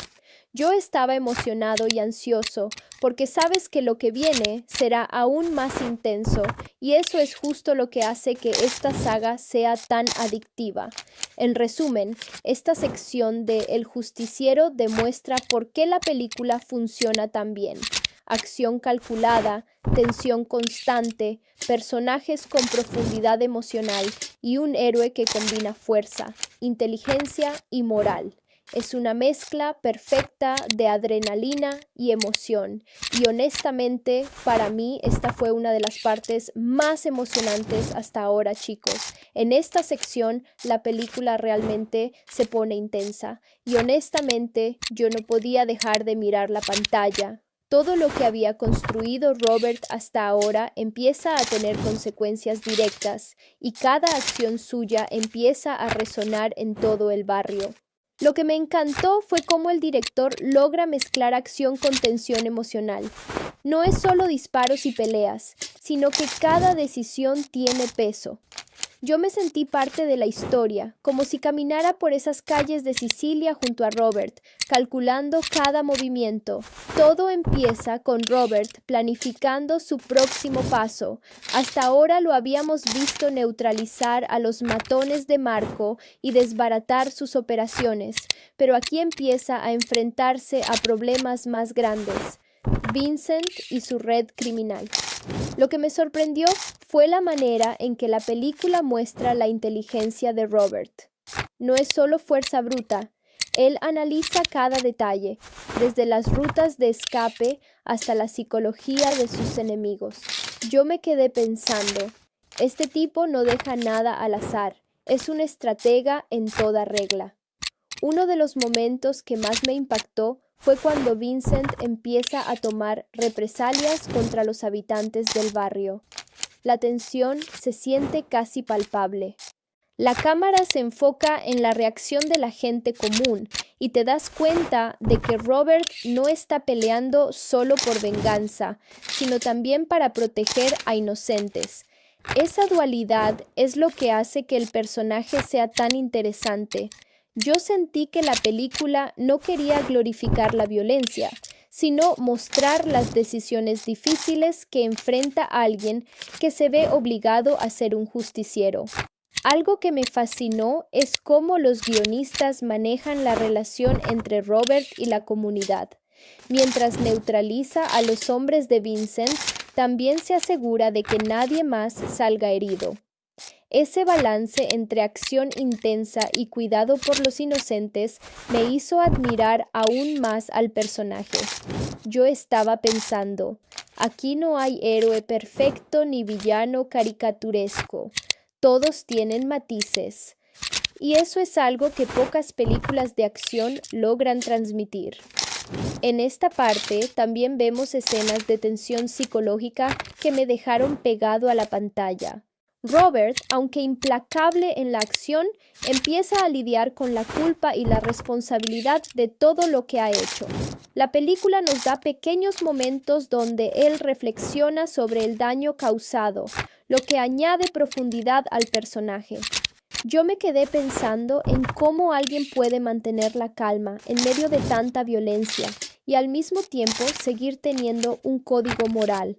S1: Yo estaba emocionado y ansioso porque sabes que lo que viene será aún más intenso y eso es justo lo que hace que esta saga sea tan adictiva. En resumen, esta sección de El Justiciero demuestra por qué la película funciona tan bien. Acción calculada, tensión constante, personajes con profundidad emocional y un héroe que combina fuerza, inteligencia y moral. Es una mezcla perfecta de adrenalina y emoción. Y honestamente, para mí, esta fue una de las partes más emocionantes hasta ahora, chicos. En esta sección, la película realmente se pone intensa. Y honestamente, yo no podía dejar de mirar la pantalla. Todo lo que había construido Robert hasta ahora empieza a tener consecuencias directas y cada acción suya empieza a resonar en todo el barrio. Lo que me encantó fue cómo el director logra mezclar acción con tensión emocional. No es solo disparos y peleas, sino que cada decisión tiene peso. Yo me sentí parte de la historia, como si caminara por esas calles de Sicilia junto a Robert, calculando cada movimiento. Todo empieza con Robert planificando su próximo paso. Hasta ahora lo habíamos visto neutralizar a los matones de Marco y desbaratar sus operaciones, pero aquí empieza a enfrentarse a problemas más grandes. Vincent y su red criminal. Lo que me sorprendió fue la manera en que la película muestra la inteligencia de Robert. No es solo fuerza bruta, él analiza cada detalle, desde las rutas de escape hasta la psicología de sus enemigos. Yo me quedé pensando, este tipo no deja nada al azar, es un estratega en toda regla. Uno de los momentos que más me impactó fue cuando Vincent empieza a tomar represalias contra los habitantes del barrio. La tensión se siente casi palpable. La cámara se enfoca en la reacción de la gente común y te das cuenta de que Robert no está peleando solo por venganza, sino también para proteger a inocentes. Esa dualidad es lo que hace que el personaje sea tan interesante. Yo sentí que la película no quería glorificar la violencia, sino mostrar las decisiones difíciles que enfrenta alguien que se ve obligado a ser un justiciero. Algo que me fascinó es cómo los guionistas manejan la relación entre Robert y la comunidad. Mientras neutraliza a los hombres de Vincent, también se asegura de que nadie más salga herido. Ese balance entre acción intensa y cuidado por los inocentes me hizo admirar aún más al personaje. Yo estaba pensando, aquí no hay héroe perfecto ni villano caricaturesco. Todos tienen matices. Y eso es algo que pocas películas de acción logran transmitir. En esta parte también vemos escenas de tensión psicológica que me dejaron pegado a la pantalla. Robert, aunque implacable en la acción, empieza a lidiar con la culpa y la responsabilidad de todo lo que ha hecho. La película nos da pequeños momentos donde él reflexiona sobre el daño causado, lo que añade profundidad al personaje. Yo me quedé pensando en cómo alguien puede mantener la calma en medio de tanta violencia y al mismo tiempo seguir teniendo un código moral.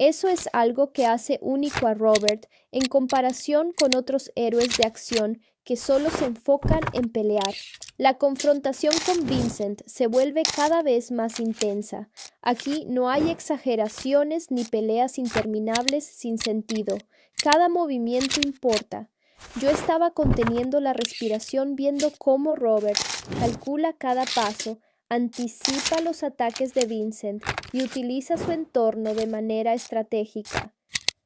S1: Eso es algo que hace único a Robert en comparación con otros héroes de acción que solo se enfocan en pelear. La confrontación con Vincent se vuelve cada vez más intensa. Aquí no hay exageraciones ni peleas interminables sin sentido. Cada movimiento importa. Yo estaba conteniendo la respiración viendo cómo Robert calcula cada paso, anticipa los ataques de Vincent y utiliza su entorno de manera estratégica.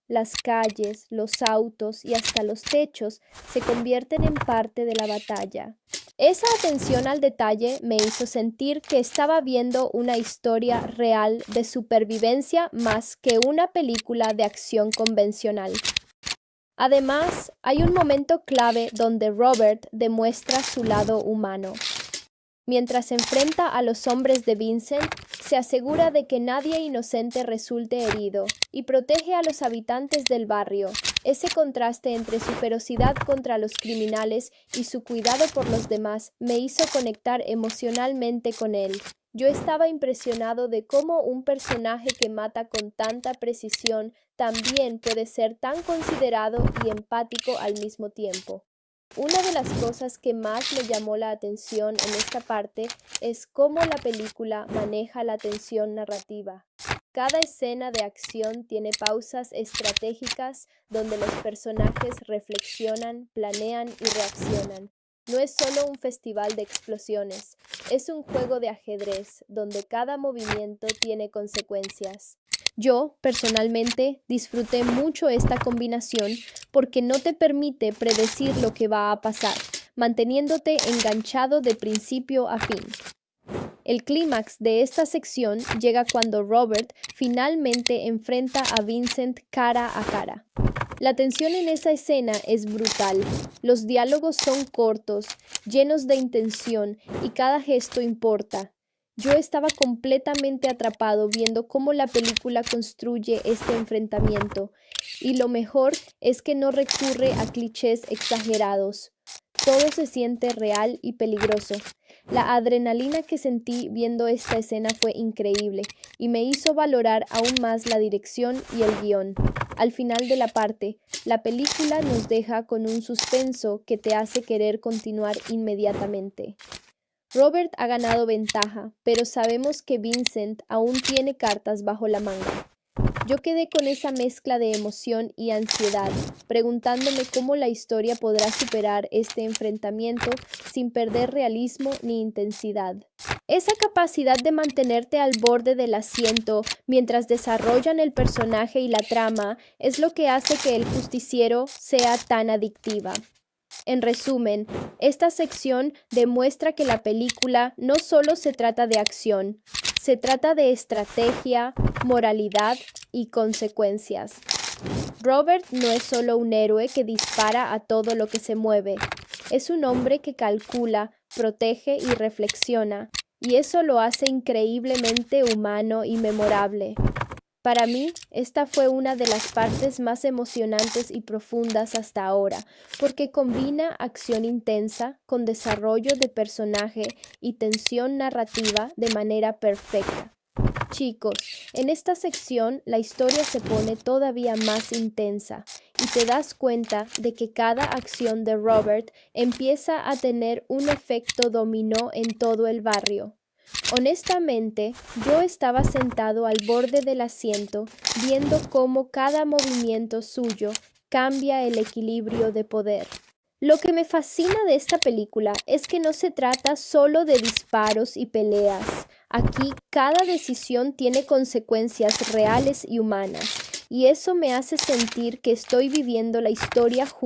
S1: Las calles, los autos y hasta los techos se convierten en parte de la batalla. Esa atención al detalle me hizo sentir que estaba viendo una historia real de supervivencia más que una película de acción convencional. Además, hay un momento clave donde Robert demuestra su lado humano. Mientras enfrenta a los hombres de Vincent, se asegura de que nadie inocente resulte herido y protege a los habitantes del barrio. Ese contraste entre su ferocidad contra los criminales y su cuidado por los demás me hizo conectar emocionalmente con él. Yo estaba impresionado de cómo un personaje que mata con tanta precisión también puede ser tan considerado y empático al mismo tiempo. Una de las cosas que más me llamó la atención en esta parte es cómo la película maneja la tensión narrativa. Cada escena de acción tiene pausas estratégicas donde los personajes reflexionan, planean y reaccionan. no es solo un festival de explosiones, es un juego de ajedrez donde cada movimiento tiene consecuencias. Yo, personalmente, disfruté mucho esta combinación porque no te permite predecir lo que va a pasar, manteniéndote enganchado de principio a fin. El clímax de esta sección llega cuando Robert finalmente enfrenta a Vincent cara a cara. La tensión en esa escena es brutal. Los diálogos son cortos, llenos de intención y cada gesto importa. Yo estaba completamente atrapado viendo cómo la película construye este enfrentamiento, y lo mejor es que no recurre a clichés exagerados. Todo se siente real y peligroso. La adrenalina que sentí viendo esta escena fue increíble y me hizo valorar aún más la dirección y el guión. Al final de la parte, la película nos deja con un suspenso que te hace querer continuar inmediatamente. Robert ha ganado ventaja, pero sabemos que Vincent aún tiene cartas bajo la manga. Yo quedé con esa mezcla de emoción y ansiedad, preguntándome cómo la historia podrá superar este enfrentamiento sin perder realismo ni intensidad. Esa capacidad de mantenerte al borde del asiento mientras desarrollan el personaje y la trama es lo que hace que El Justiciero sea tan adictiva. En resumen, esta sección demuestra que la película no solo se trata de acción, se trata de estrategia, moralidad y consecuencias. Robert no es solo un héroe que dispara a todo lo que se mueve, es un hombre que calcula, protege y reflexiona, y eso lo hace increíblemente humano y memorable. Para mí, esta fue una de las partes más emocionantes y profundas hasta ahora, porque combina acción intensa con desarrollo de personaje y tensión narrativa de manera perfecta. Chicos, en esta sección la historia se pone todavía más intensa y te das cuenta de que cada acción de Robert empieza a tener un efecto dominó en todo el barrio. Honestamente, yo estaba sentado al borde del asiento, viendo cómo cada movimiento suyo cambia el equilibrio de poder. Lo que me fascina de esta película es que no se trata solo de disparos y peleas. Aquí cada decisión tiene consecuencias reales y humanas, y eso me hace sentir que estoy viviendo la historia junto